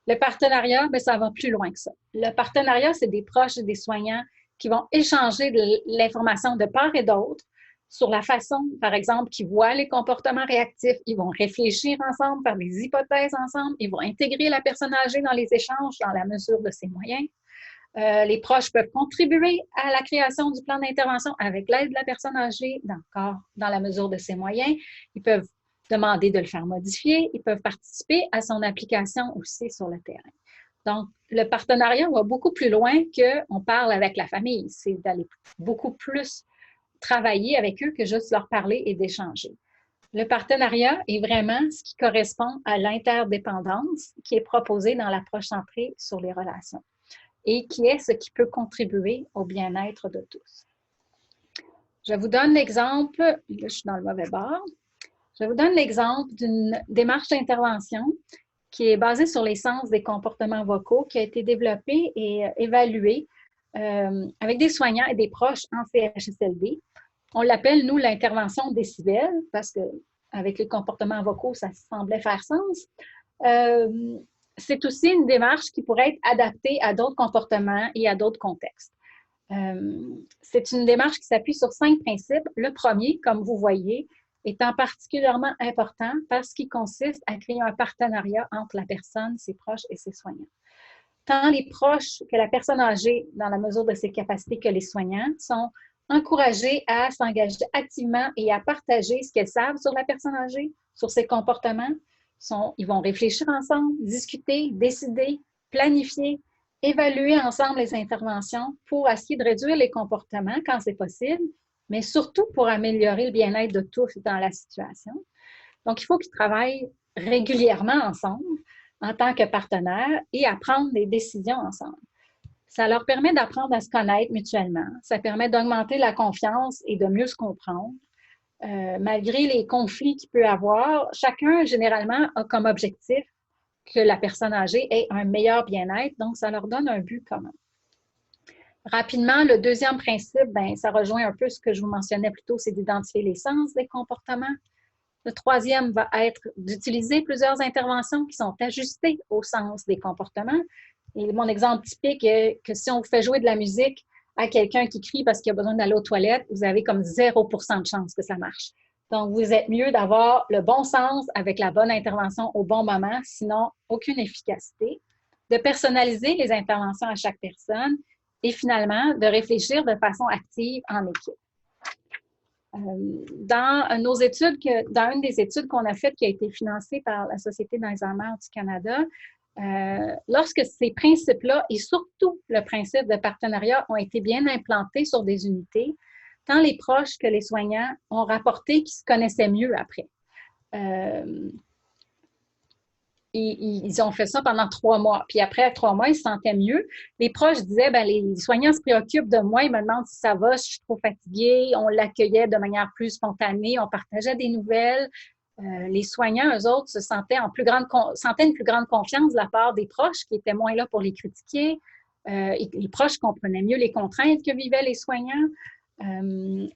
A: Le partenariat, ça va plus loin que ça. Le partenariat, c'est des proches et des soignants qui vont échanger de l'information de part et d'autre sur la façon, par exemple, qu'ils voient les comportements réactifs. Ils vont réfléchir ensemble, faire des hypothèses ensemble. Ils vont intégrer la personne âgée dans les échanges dans la mesure de ses moyens. Les proches peuvent contribuer à la création du plan d'intervention avec l'aide de la personne âgée, encore dans la mesure de ses moyens. Ils peuvent demander de le faire modifier. Ils peuvent participer à son application aussi sur le terrain. Donc, le partenariat va beaucoup plus loin qu'on parle avec la famille. C'est d'aller beaucoup plus travailler avec eux que juste leur parler et d'échanger. Le partenariat est vraiment ce qui correspond à l'interdépendance qui est proposée dans l'approche centrée sur les relations et qui est ce qui peut contribuer au bien-être de tous. Je vous donne l'exemple, là je suis dans le mauvais bord, je vous donne l'exemple d'une démarche d'intervention qui est basée sur les sens des comportements vocaux, qui a été développée et évaluée avec des soignants et des proches en CHSLD. On l'appelle, nous, l'intervention décibel, parce qu'avec les comportements vocaux, ça semblait faire sens. C'est aussi une démarche qui pourrait être adaptée à d'autres comportements et à d'autres contextes. C'est une démarche qui s'appuie sur 5 principes. Le premier, comme vous voyez, étant particulièrement important parce qu'il consiste à créer un partenariat entre la personne, ses proches et ses soignants. Tant les proches que la personne âgée, dans la mesure de ses capacités, que les soignants, sont encouragés à s'engager activement et à partager ce qu'elles savent sur la personne âgée, sur ses comportements. Ils vont réfléchir ensemble, discuter, décider, planifier, évaluer ensemble les interventions pour essayer de réduire les comportements quand c'est possible, mais surtout pour améliorer le bien-être de tous dans la situation. Donc, il faut qu'ils travaillent régulièrement ensemble en tant que partenaires et à prendre des décisions ensemble. Ça leur permet d'apprendre à se connaître mutuellement. Ça permet d'augmenter la confiance et de mieux se comprendre. Malgré les conflits qu'il peut y avoir, chacun, généralement, a comme objectif que la personne âgée ait un meilleur bien-être, donc ça leur donne un but commun. Rapidement, le deuxième principe, ça rejoint un peu ce que je vous mentionnais plus tôt, c'est d'identifier les sens des comportements. Le troisième va être d'utiliser plusieurs interventions qui sont ajustées au sens des comportements. Et mon exemple typique est que si on vous fait jouer de la musique à quelqu'un qui crie parce qu'il a besoin d'aller aux toilettes, vous avez comme 0% de chance que ça marche. Donc, vous êtes mieux d'avoir le bon sens avec la bonne intervention au bon moment, sinon aucune efficacité. De personnaliser les interventions à chaque personne et finalement, de réfléchir de façon active en équipe. Dans une des études qu'on a faites qui a été financée par la Société d'Alzheimer du Canada, lorsque ces principes-là et surtout le principe de partenariat ont été bien implantés sur des unités, tant les proches que les soignants ont rapporté qu'ils se connaissaient mieux après. ils ont fait ça pendant 3 mois. Puis après 3 mois, ils se sentaient mieux. Les proches disaient, ben, les soignants se préoccupent de moi, ils me demandent si ça va, si je suis trop fatiguée. On l'accueillait de manière plus spontanée, on partageait des nouvelles. Les soignants, eux autres, se sentaient sentaient une plus grande confiance de la part des proches qui étaient moins là pour les critiquer. Et les proches comprenaient mieux les contraintes que vivaient les soignants.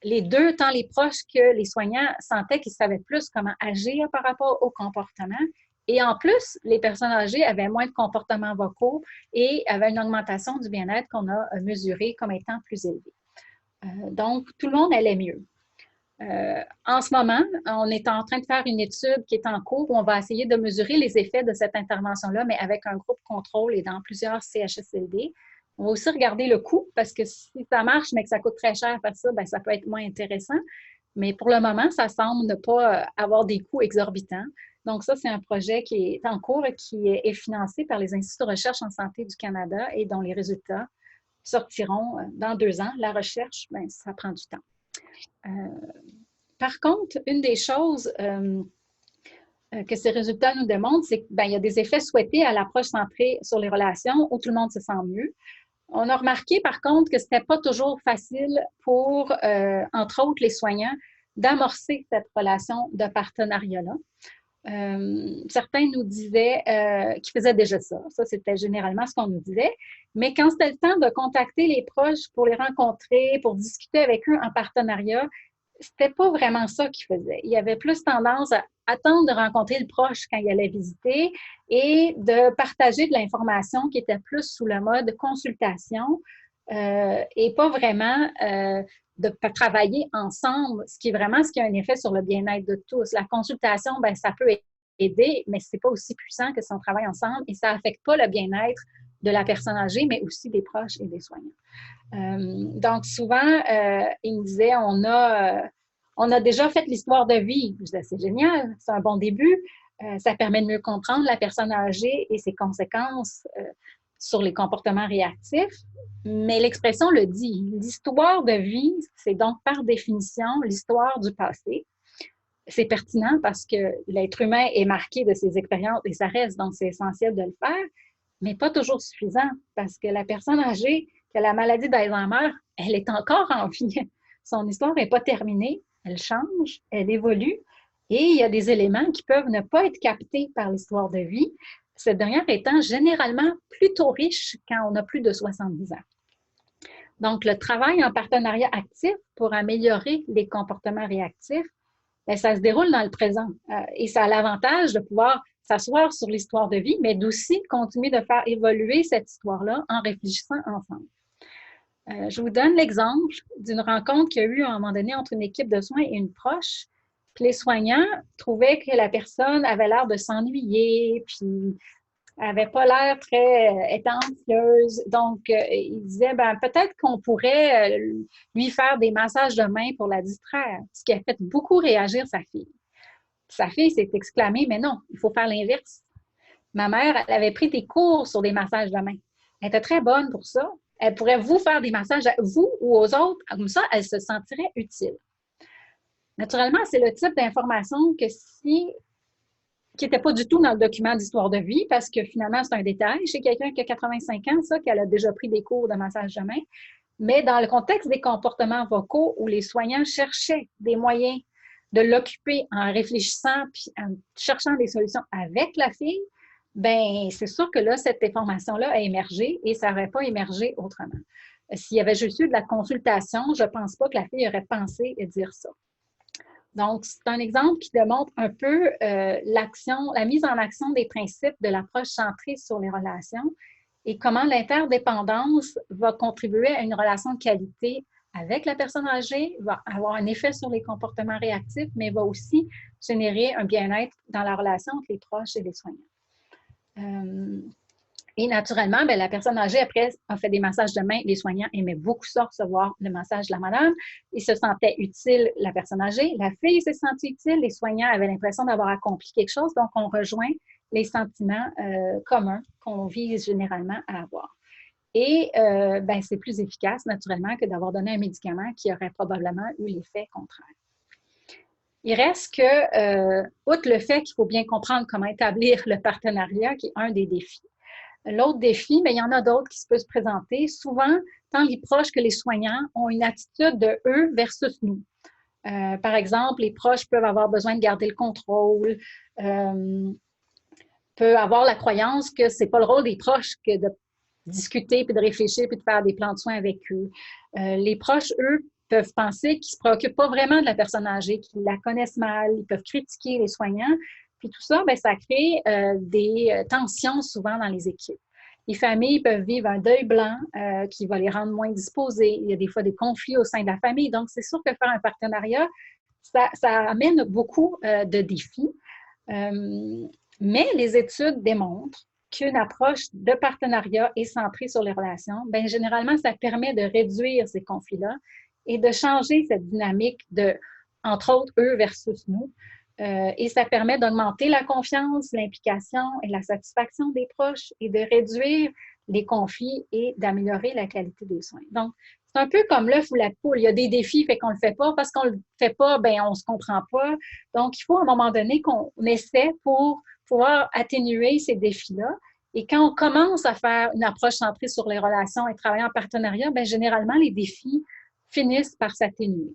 A: Les deux, tant les proches que les soignants, sentaient qu'ils savaient plus comment agir par rapport au comportement. Et en plus, les personnes âgées avaient moins de comportements vocaux et avaient une augmentation du bien-être qu'on a mesuré comme étant plus élevée. Donc, tout le monde allait mieux. En ce moment, on est en train de faire une étude qui est en cours où on va essayer de mesurer les effets de cette intervention-là, mais avec un groupe contrôle et dans plusieurs CHSLD. On va aussi regarder le coût, parce que si ça marche, mais que ça coûte très cher faire ça, bien, ça peut être moins intéressant. Mais pour le moment, ça semble ne pas avoir des coûts exorbitants. Donc ça, c'est un projet qui est en cours et qui est financé par les Instituts de recherche en santé du Canada et dont les résultats sortiront dans 2 ans. La recherche, bien, ça prend du temps. Par contre, une des choses que ces résultats nous démontrent, c'est qu'il y a des effets souhaités à l'approche centrée sur les relations où tout le monde se sent mieux. On a remarqué, par contre, que ce n'était pas toujours facile pour, entre autres, les soignants d'amorcer cette relation de partenariat-là. Certains nous disaient qu'ils faisaient déjà ça. Ça, c'était généralement ce qu'on nous disait. Mais quand c'était le temps de contacter les proches pour les rencontrer, pour discuter avec eux en partenariat, c'était pas vraiment ça qu'ils faisaient. Il y avait plus tendance à attendre de rencontrer le proche quand il allait visiter et de partager de l'information qui était plus sous le mode consultation et pas vraiment de travailler ensemble, ce qui a un effet sur le bien-être de tous. La consultation, ben, ça peut aider, mais c'est pas aussi puissant que si on travaille ensemble et ça affecte pas le bien-être de la personne âgée, mais aussi des proches et des soignants. Donc, souvent, il me disait, on a déjà fait l'histoire de vie. Je disais, c'est génial, c'est un bon début. Ça permet de mieux comprendre la personne âgée et ses conséquences sur les comportements réactifs. Mais l'expression le dit. L'histoire de vie, c'est donc par définition l'histoire du passé. C'est pertinent parce que l'être humain est marqué de ses expériences et ça reste, donc c'est essentiel de le faire, mais pas toujours suffisant parce que la personne âgée qui a la maladie d'Alzheimer, elle est encore en vie. Son histoire n'est pas terminée, elle change, elle évolue et il y a des éléments qui peuvent ne pas être captés par l'histoire de vie, cette dernière étant généralement plutôt riche quand on a plus de 70 ans. Donc, le travail en partenariat actif pour améliorer les comportements réactifs, bien, ça se déroule dans le présent et ça a l'avantage de pouvoir s'asseoir sur l'histoire de vie, mais d'aussi continuer de faire évoluer cette histoire-là en réfléchissant ensemble. Je vous donne l'exemple d'une rencontre qu'il y a eu à un moment donné entre une équipe de soins et une proche. Puis les soignants trouvaient que la personne avait l'air de s'ennuyer, puis n'avait pas l'air très était anxieuse. Donc, ils disaient, ben, peut-être qu'on pourrait lui faire des massages de main pour la distraire, ce qui a fait beaucoup réagir sa fille. Sa fille s'est exclamée, mais non, il faut faire l'inverse. Ma mère, elle avait pris des cours sur des massages de main. Elle était très bonne pour ça. Elle pourrait vous faire des massages à vous ou aux autres. Comme ça, elle se sentirait utile. Naturellement, c'est le type d'information qui n'était pas du tout dans le document d'histoire de vie, parce que finalement, c'est un détail chez quelqu'un qui a 85 ans, ça, qu'elle a déjà pris des cours de massage de main. Mais dans le contexte des comportements vocaux où les soignants cherchaient des moyens de l'occuper en réfléchissant puis en cherchant des solutions avec la fille, bien, c'est sûr que là, cette information-là a émergé et ça n'aurait pas émergé autrement. S'il y avait juste eu de la consultation, je ne pense pas que la fille aurait pensé dire ça. Donc, c'est un exemple qui démontre un peu la mise en action des principes de l'approche centrée sur les relations et comment l'interdépendance va contribuer à une relation de qualité avec la personne âgée, va avoir un effet sur les comportements réactifs, mais va aussi générer un bien-être dans la relation entre les proches et les soignants. Et naturellement, bien, la personne âgée, après, a fait des massages de main. Les soignants aimaient beaucoup ça, recevoir le massage de la madame. Ils se sentaient utiles, la personne âgée. La fille s'est sentie utile. Les soignants avaient l'impression d'avoir accompli quelque chose. Donc, on rejoint les sentiments communs qu'on vise généralement à avoir. Et ben, c'est plus efficace, naturellement, que d'avoir donné un médicament qui aurait probablement eu l'effet contraire. Il reste que, outre le fait qu'il faut bien comprendre comment établir le partenariat, qui est un des défis, l'autre défi, mais il y en a d'autres qui se peuvent se présenter. Souvent, tant les proches que les soignants ont une attitude de eux versus nous. Par exemple, les proches peuvent avoir besoin de garder le contrôle, peuvent avoir la croyance que c'est pas le rôle des proches que de discuter, puis de réfléchir, puis de faire des plans de soins avec eux. Les proches, eux, peuvent penser qu'ils ne se préoccupent pas vraiment de la personne âgée, qu'ils la connaissent mal, ils peuvent critiquer les soignants. Puis tout ça, bien, ça crée des tensions souvent dans les équipes. Les familles peuvent vivre un deuil blanc qui va les rendre moins disposés. Il y a des fois des conflits au sein de la famille. Donc, c'est sûr que faire un partenariat, ça amène beaucoup de défis. Mais les études démontrent qu'une approche de partenariat est centrée sur les relations, bien, généralement, ça permet de réduire ces conflits-là et de changer cette dynamique de, entre autres, eux versus nous. Et ça permet d'augmenter la confiance, l'implication et la satisfaction des proches et de réduire les conflits et d'améliorer la qualité des soins. Donc, c'est un peu comme l'œuf ou la poule. Il y a des défis, fait qu'on ne le fait pas. Parce qu'on ne le fait pas, bien, on ne se comprend pas. Donc, il faut à un moment donné qu'on essaie pour pouvoir atténuer ces défis-là. Et quand on commence à faire une approche centrée sur les relations et travailler en partenariat, bien, généralement, les défis finissent par s'atténuer.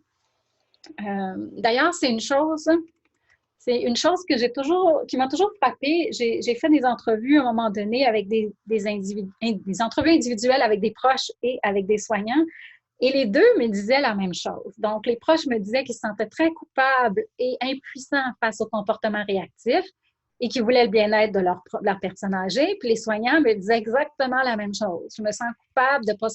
A: D'ailleurs, c'est une chose qui m'a toujours frappée. J'ai fait des entrevues à un moment donné avec des entrevues individuelles avec des proches et avec des soignants. Et les deux me disaient la même chose. Donc, les proches me disaient qu'ils se sentaient très coupables et impuissants face au comportement réactif et qu'ils voulaient le bien-être de leur personne âgée. Puis les soignants me disaient exactement la même chose. Je me sens coupable de ne pas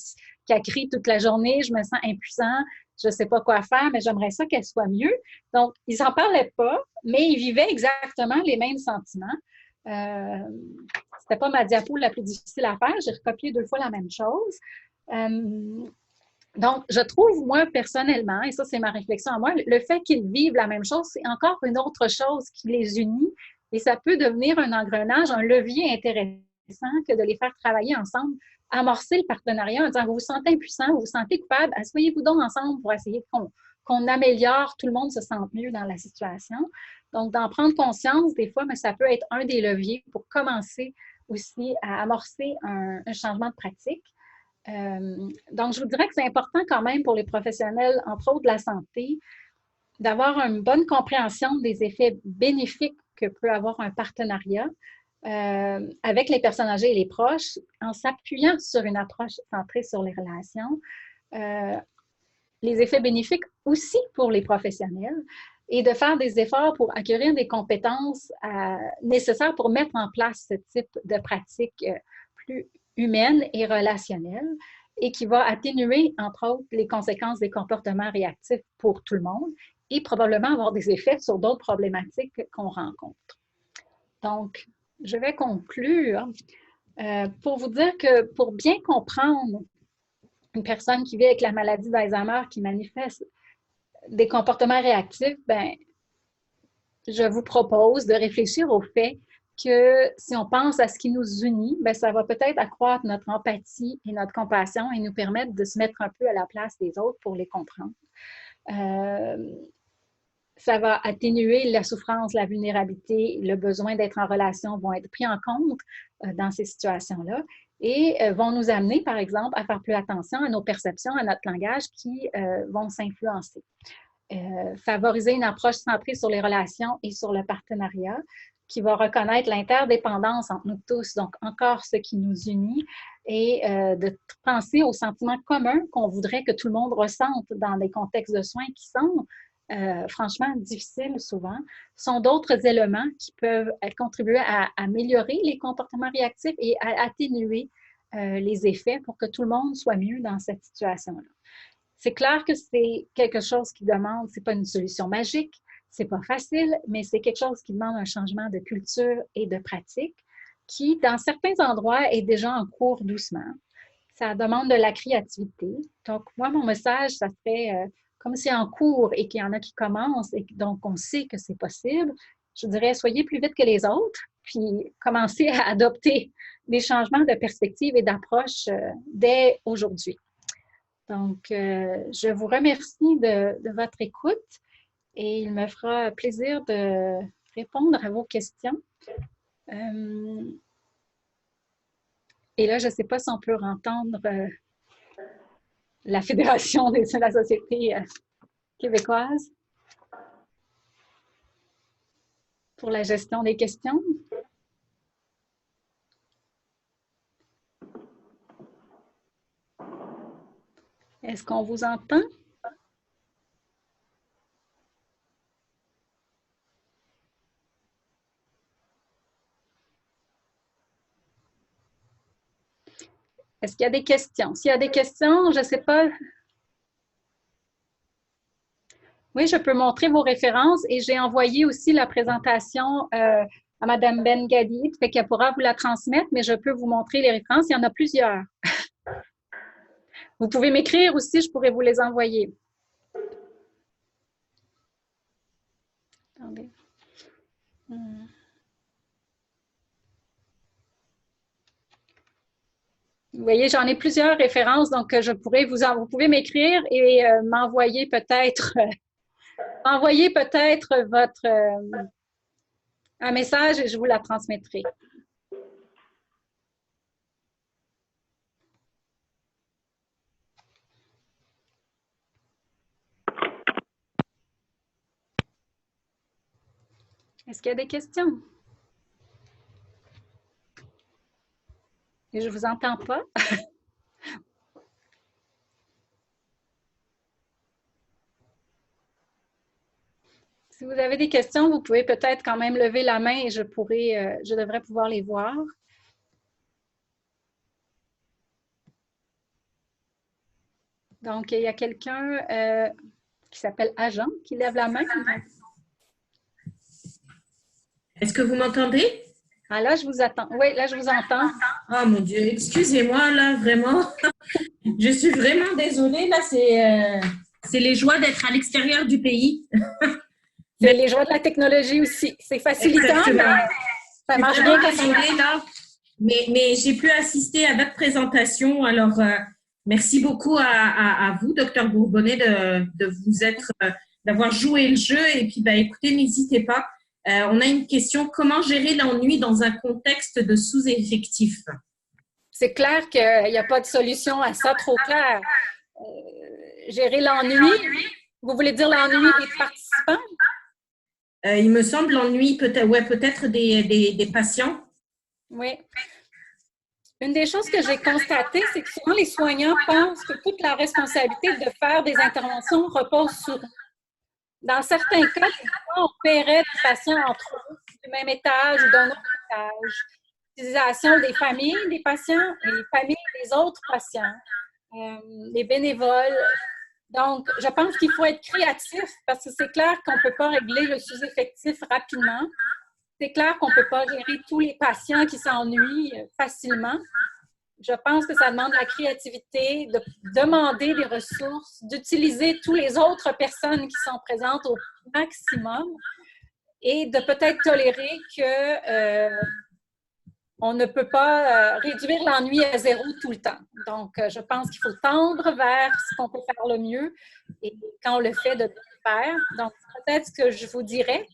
A: qu'elle crie toute la journée. Je me sens impuissant. Je ne sais pas quoi faire, mais j'aimerais ça qu'elle soit mieux. Donc, ils n'en parlaient pas, mais ils vivaient exactement les mêmes sentiments. C'était pas ma diapo la plus difficile à faire. J'ai recopié 2 fois la même chose. Donc, je trouve, moi, personnellement, et ça, c'est ma réflexion à moi, le fait qu'ils vivent la même chose, c'est encore une autre chose qui les unit et ça peut devenir un engrenage, un levier intéressant que de les faire travailler ensemble, amorcer le partenariat en disant, vous vous sentez impuissant, vous vous sentez coupable, asseyez-vous donc ensemble pour essayer qu'on améliore, tout le monde se sente mieux dans la situation. Donc, d'en prendre conscience, des fois, mais ça peut être un des leviers pour commencer aussi à amorcer un changement de pratique. Donc, je vous dirais que c'est important quand même pour les professionnels, entre autres de la santé, d'avoir une bonne compréhension des effets bénéfiques que peut avoir un partenariat avec les personnes âgées et les proches en s'appuyant sur une approche centrée sur les relations. Les effets bénéfiques aussi pour les professionnels et de faire des efforts pour acquérir des compétences nécessaires pour mettre en place ce type de pratique plus humaine et relationnelle et qui va atténuer, entre autres, les conséquences des comportements réactifs pour tout le monde et probablement avoir des effets sur d'autres problématiques qu'on rencontre. Donc, je vais conclure pour vous dire que pour bien comprendre une personne qui vit avec la maladie d'Alzheimer qui manifeste des comportements réactifs, bien, je vous propose de réfléchir au fait que si on pense à ce qui nous unit, bien, ça va peut-être accroître notre empathie et notre compassion et nous permettre de se mettre un peu à la place des autres pour les comprendre. Ça va atténuer la souffrance, la vulnérabilité, le besoin d'être en relation vont être pris en compte dans ces situations-là et vont nous amener, par exemple, à faire plus attention à nos perceptions, à notre langage qui vont s'influencer. Favoriser une approche centrée sur les relations et sur le partenariat qui va reconnaître l'interdépendance entre nous tous, donc encore ce qui nous unit, et de penser aux sentiments communs qu'on voudrait que tout le monde ressente dans des contextes de soins qui sont franchement difficiles souvent, sont d'autres éléments qui peuvent contribuer à améliorer les comportements réactifs et à atténuer les effets pour que tout le monde soit mieux dans cette situation-là. C'est clair que c'est quelque chose qui demande, c'est pas une solution magique, c'est pas facile, mais c'est quelque chose qui demande un changement de culture et de pratique qui, dans certains endroits, est déjà en cours doucement. Ça demande de la créativité. Donc, moi, mon message, ça serait comme c'est en cours et qu'il y en a qui commencent et donc on sait que c'est possible, je dirais soyez plus vite que les autres, puis commencez à adopter des changements de perspective et d'approche dès aujourd'hui. Donc, je vous remercie de votre écoute et il me fera plaisir de répondre à vos questions. Et là, je ne sais pas si on peut entendre la Fédération de la Société québécoise pour la gestion des questions. Est-ce qu'on vous entend? Est-ce qu'il y a des questions? S'il y a des questions, je ne sais pas. Oui, je peux montrer vos références et j'ai envoyé aussi la présentation à Mme Ben-Gadi, fait qu'elle pourra vous la transmettre, mais je peux vous montrer les références. Il y en a plusieurs. Vous pouvez m'écrire aussi, je pourrais vous les envoyer. Attendez. Vous voyez, j'en ai plusieurs références, donc je pourrais vous pouvez m'écrire et m'envoyer peut-être votre un message et je vous la transmettrai. Est-ce qu'il y a des questions? Et je ne vous entends pas. Si vous avez des questions, vous pouvez peut-être quand même lever la main et je devrais pouvoir les voir. Donc, il y a quelqu'un qui s'appelle Agent qui lève la main.
C: Est-ce que vous m'entendez?
A: Ah là, je vous attends. Oui, là, je vous entends.
C: Oh mon Dieu, excusez-moi, là, vraiment. Je suis vraiment désolée. Là, c'est les joies d'être à l'extérieur du pays.
A: C'est les joies de la technologie aussi. C'est facilitant, mais ça marche bien quand
C: désolée, là. Mais j'ai pu assister à votre présentation. Alors, merci beaucoup à vous, Dr Bourbonnais, d'avoir joué le jeu. Et puis, écoutez, n'hésitez pas. On a une question. Comment gérer l'ennui dans un contexte de sous-effectif?
A: C'est clair qu'il n'y a pas de solution à ça trop clair. Gérer l'ennui, vous voulez dire l'ennui des participants?
C: Il me semble l'ennui peut-être des patients.
A: Oui. Une des choses que j'ai constatées, c'est que souvent les soignants pensent que toute la responsabilité de faire des interventions repose sur eux. Dans certains cas, on paierait des patients entre eux, du même étage ou d'un autre étage. L'utilisation des familles des patients et les familles des autres patients, les bénévoles. Donc, je pense qu'il faut être créatif parce que c'est clair qu'on ne peut pas régler le sous-effectif rapidement. C'est clair qu'on ne peut pas gérer tous les patients qui s'ennuient facilement. Je pense que ça demande de la créativité, de demander des ressources, d'utiliser toutes les autres personnes qui sont présentes au maximum et de peut-être tolérer que on ne peut pas réduire l'ennui à zéro tout le temps. Donc, je pense qu'il faut tendre vers ce qu'on peut faire le mieux et quand on le fait, de bien le faire. Donc, peut-être ce que je vous dirais,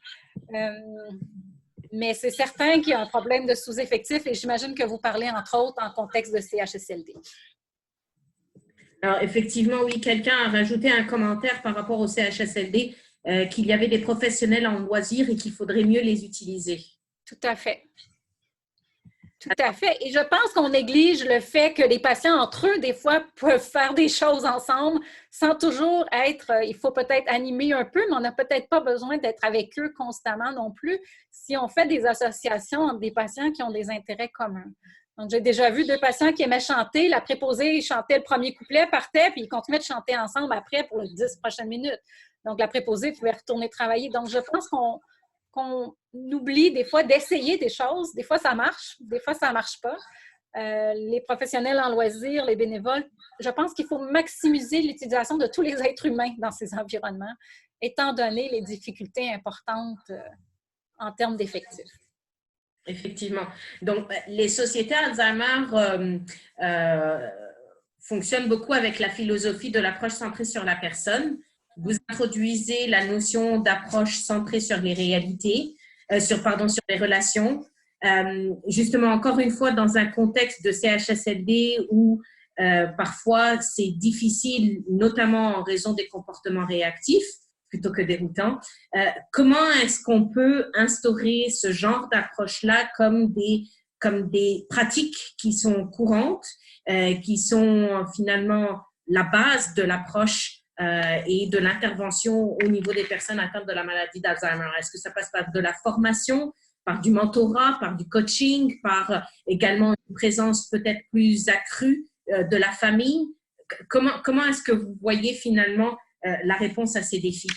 A: mais c'est certain qu'il y a un problème de sous-effectif et j'imagine que vous parlez entre autres en contexte de CHSLD.
C: Alors, effectivement, oui, quelqu'un a rajouté un commentaire par rapport au CHSLD qu'il y avait des professionnels en loisirs et qu'il faudrait mieux les utiliser.
A: Tout à fait. Tout à fait. Et je pense qu'on néglige le fait que les patients entre eux, des fois, peuvent faire des choses ensemble sans toujours être, il faut peut-être animer un peu, mais on n'a peut-être pas besoin d'être avec eux constamment non plus si on fait des associations entre des patients qui ont des intérêts communs. Donc, j'ai déjà vu 2 patients qui aimaient chanter. La préposée chantait le premier couplet, partait, puis ils continuaient de chanter ensemble après pour les 10 prochaines minutes. Donc, la préposée pouvait retourner travailler. Donc, je pense qu'on oublie des fois d'essayer des choses. Des fois, ça marche, des fois, ça ne marche pas. Les professionnels en loisirs, les bénévoles, je pense qu'il faut maximiser l'utilisation de tous les êtres humains dans ces environnements, étant donné les difficultés importantes en termes d'effectifs.
C: Effectivement. Donc, les sociétés Alzheimer fonctionnent beaucoup avec la philosophie de l'approche centrée sur la personne. vous introduisez la notion d'approche centrée sur les réalités, sur les relations. Justement, encore une fois, dans un contexte de CHSLD où parfois c'est difficile, notamment en raison des comportements réactifs plutôt que déroutants. Comment est-ce qu'on peut instaurer ce genre d'approche-là comme des pratiques qui sont courantes, qui sont finalement la base de l'approche et de l'intervention au niveau des personnes atteintes de la maladie d'Alzheimer? Est-ce que ça passe par de la formation, par du mentorat, par du coaching, par également une présence peut-être plus accrue de la famille? Comment est-ce que vous voyez finalement la réponse à ces défis?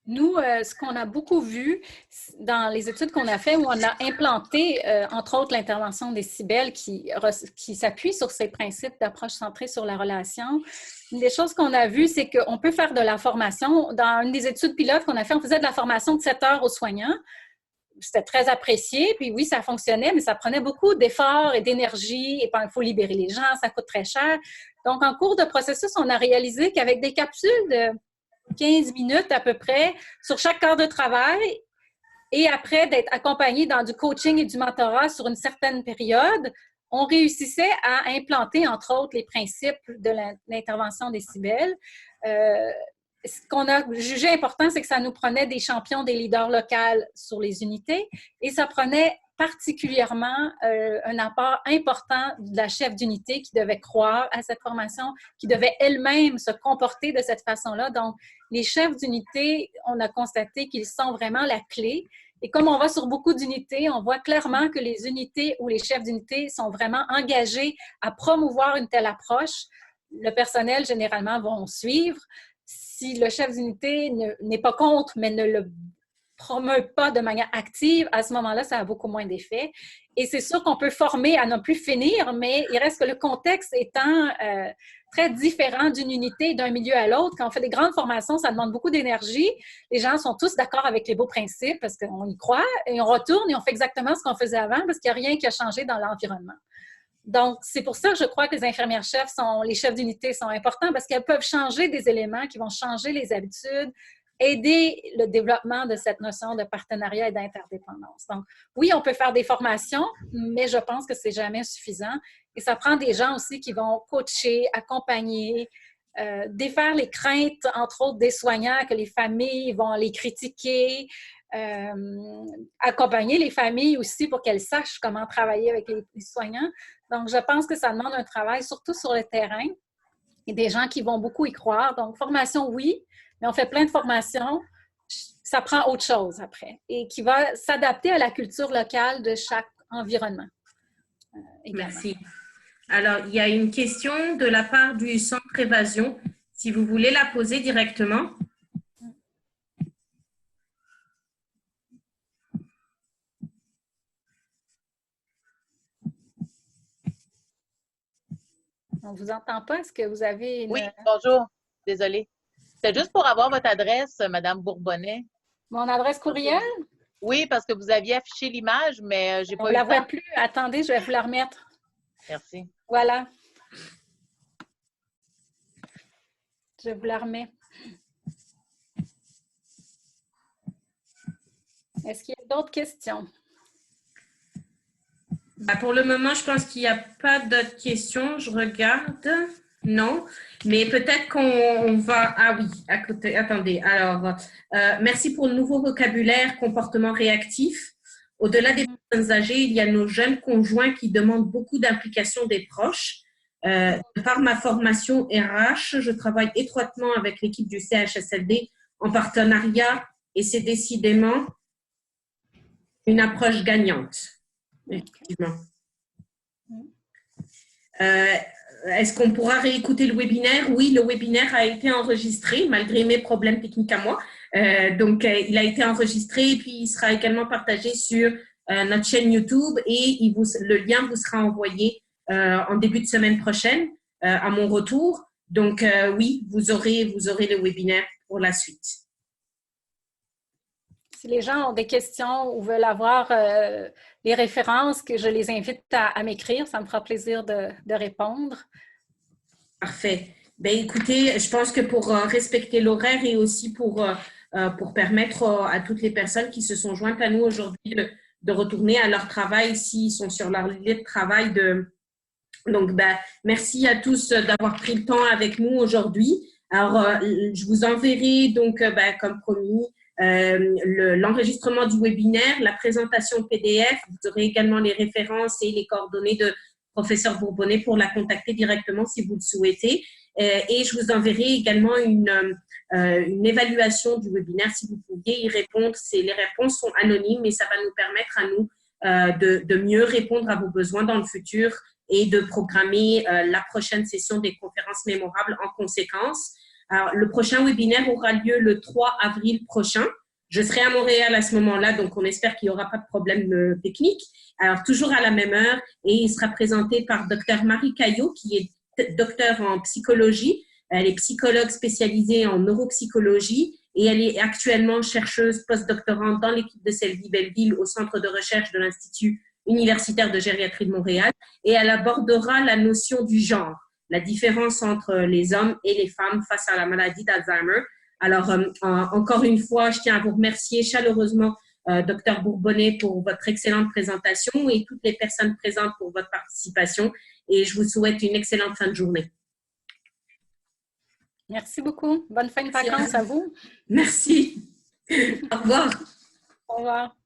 A: Nous, ce qu'on a beaucoup vu dans les études qu'on a faites, où on a implanté, entre autres, l'intervention des CIBEL qui s'appuie sur ces principes d'approche centrée sur la relation. Une des choses qu'on a vues, c'est qu'on peut faire de la formation. Dans une des études pilotes qu'on a fait, on faisait de la formation de 7 heures aux soignants. C'était très apprécié, puis oui, ça fonctionnait, mais ça prenait beaucoup d'efforts et d'énergie, et puis il faut libérer les gens, ça coûte très cher. Donc, en cours de processus, on a réalisé qu'avec des capsules de 15 minutes à peu près sur chaque heure de travail, et après d'être accompagné dans du coaching et du mentorat sur une certaine période, on réussissait à implanter, entre autres, les principes de l'intervention des CIBEL. Ce qu'on a jugé important, c'est que ça nous prenait des champions, des leaders locaux sur les unités, et ça prenait particulièrement un apport important de la chef d'unité qui devait croire à cette formation, qui devait elle-même se comporter de cette façon-là. Donc, les chefs d'unité, on a constaté qu'ils sont vraiment la clé. Et comme on va sur beaucoup d'unités, on voit clairement que les unités ou les chefs d'unité sont vraiment engagés à promouvoir une telle approche. Le personnel, généralement, vont suivre. Si le chef d'unité n'est pas contre, mais ne le promeut pas de manière active, à ce moment-là, ça a beaucoup moins d'effet. Et c'est sûr qu'on peut former à ne plus finir, mais il reste que le contexte étant très différent d'une unité, d'un milieu à l'autre. Quand on fait des grandes formations, ça demande beaucoup d'énergie. Les gens sont tous d'accord avec les beaux principes parce qu'on y croit, et on retourne et on fait exactement ce qu'on faisait avant parce qu'il n'y a rien qui a changé dans l'environnement. Donc, c'est pour ça que je crois que les infirmières-chefs les chefs d'unité sont importants parce qu'elles peuvent changer des éléments qui vont changer les habitudes, aider le développement de cette notion de partenariat et d'interdépendance. Donc, oui, on peut faire des formations, mais je pense que c'est jamais suffisant. Et ça prend des gens aussi qui vont coacher, accompagner, défaire les craintes, entre autres, des soignants, que les familles vont les critiquer, accompagner les familles aussi pour qu'elles sachent comment travailler avec les soignants. Donc, je pense que ça demande un travail, surtout sur le terrain, et des gens qui vont beaucoup y croire. Donc, formation, oui, mais on fait plein de formations. Ça prend autre chose après et qui va s'adapter à la culture locale de chaque environnement.
C: Merci. Alors, il y a une question de la part du Centre Évasion. Si vous voulez la poser directement.
A: On ne vous entend pas. Est-ce que vous avez une...
D: Oui, bonjour. Désolée. C'est juste pour avoir votre adresse, Madame Bourbonnais.
A: Mon adresse courriel?
D: Oui, parce que vous aviez affiché l'image, mais j'ai pas eu
A: On ne la voit plus. Attendez, je vais vous la remettre.
D: Merci.
A: Voilà. Je vous la remets. Est-ce qu'il y a d'autres questions?
C: Pour le moment, je pense qu'il n'y a pas d'autres questions. Je regarde. Non, mais peut-être qu'on va... Ah oui, à côté. Attendez. Alors, merci pour le nouveau vocabulaire, comportement réactif. Au-delà des personnes âgées, il y a nos jeunes conjoints qui demandent beaucoup d'implication des proches. Par ma formation RH, je travaille étroitement avec l'équipe du CHSLD en partenariat et c'est décidément une approche gagnante. Effectivement. Est-ce qu'on pourra réécouter le webinaire? Oui, le webinaire a été enregistré malgré mes problèmes techniques à moi. Donc, il a été enregistré et puis il sera également partagé sur notre chaîne YouTube et le lien vous sera envoyé en début de semaine prochaine à mon retour. Donc, oui, vous aurez le webinaire pour la suite.
A: Si les gens ont des questions ou veulent avoir les références, que je les invite à m'écrire, ça me fera plaisir de répondre.
C: Parfait. Ben, écoutez, je pense que pour respecter l'horaire et aussi pour permettre à toutes les personnes qui se sont jointes à nous aujourd'hui de retourner à leur travail s'ils sont sur leur lieu de travail. Donc, ben, merci à tous d'avoir pris le temps avec nous aujourd'hui. Alors, je vous enverrai donc, ben, comme promis, l'enregistrement du webinaire, la présentation PDF. Vous aurez également les références et les coordonnées de professeur Bourbonnais pour la contacter directement si vous le souhaitez. Et je vous enverrai également une évaluation du webinaire si vous pouviez y répondre. Les réponses sont anonymes et ça va nous permettre à nous de mieux répondre à vos besoins dans le futur et de programmer la prochaine session des conférences mémorables en conséquence. Alors, le prochain webinaire aura lieu le 3 avril prochain. Je serai à Montréal à ce moment-là, donc on espère qu'il n'y aura pas de problème technique. Alors, toujours à la même heure, et il sera présenté par Dr Marie Caillot, qui est docteur en psychologie. Elle est psychologue spécialisée en neuropsychologie et elle est actuellement chercheuse postdoctorante dans l'équipe de Selby Belleville au centre de recherche de l'Institut universitaire de gériatrie de Montréal. Et elle abordera la notion du genre, la différence entre les hommes et les femmes face à la maladie d'Alzheimer. Alors, encore une fois, je tiens à vous remercier chaleureusement, Dr Bourbonnais, pour votre excellente présentation et toutes les personnes présentes pour votre participation. Et je vous souhaite une excellente fin de journée.
A: Merci beaucoup. Bonne fin de vacances à vous.
C: Merci. Au revoir.
A: Au revoir.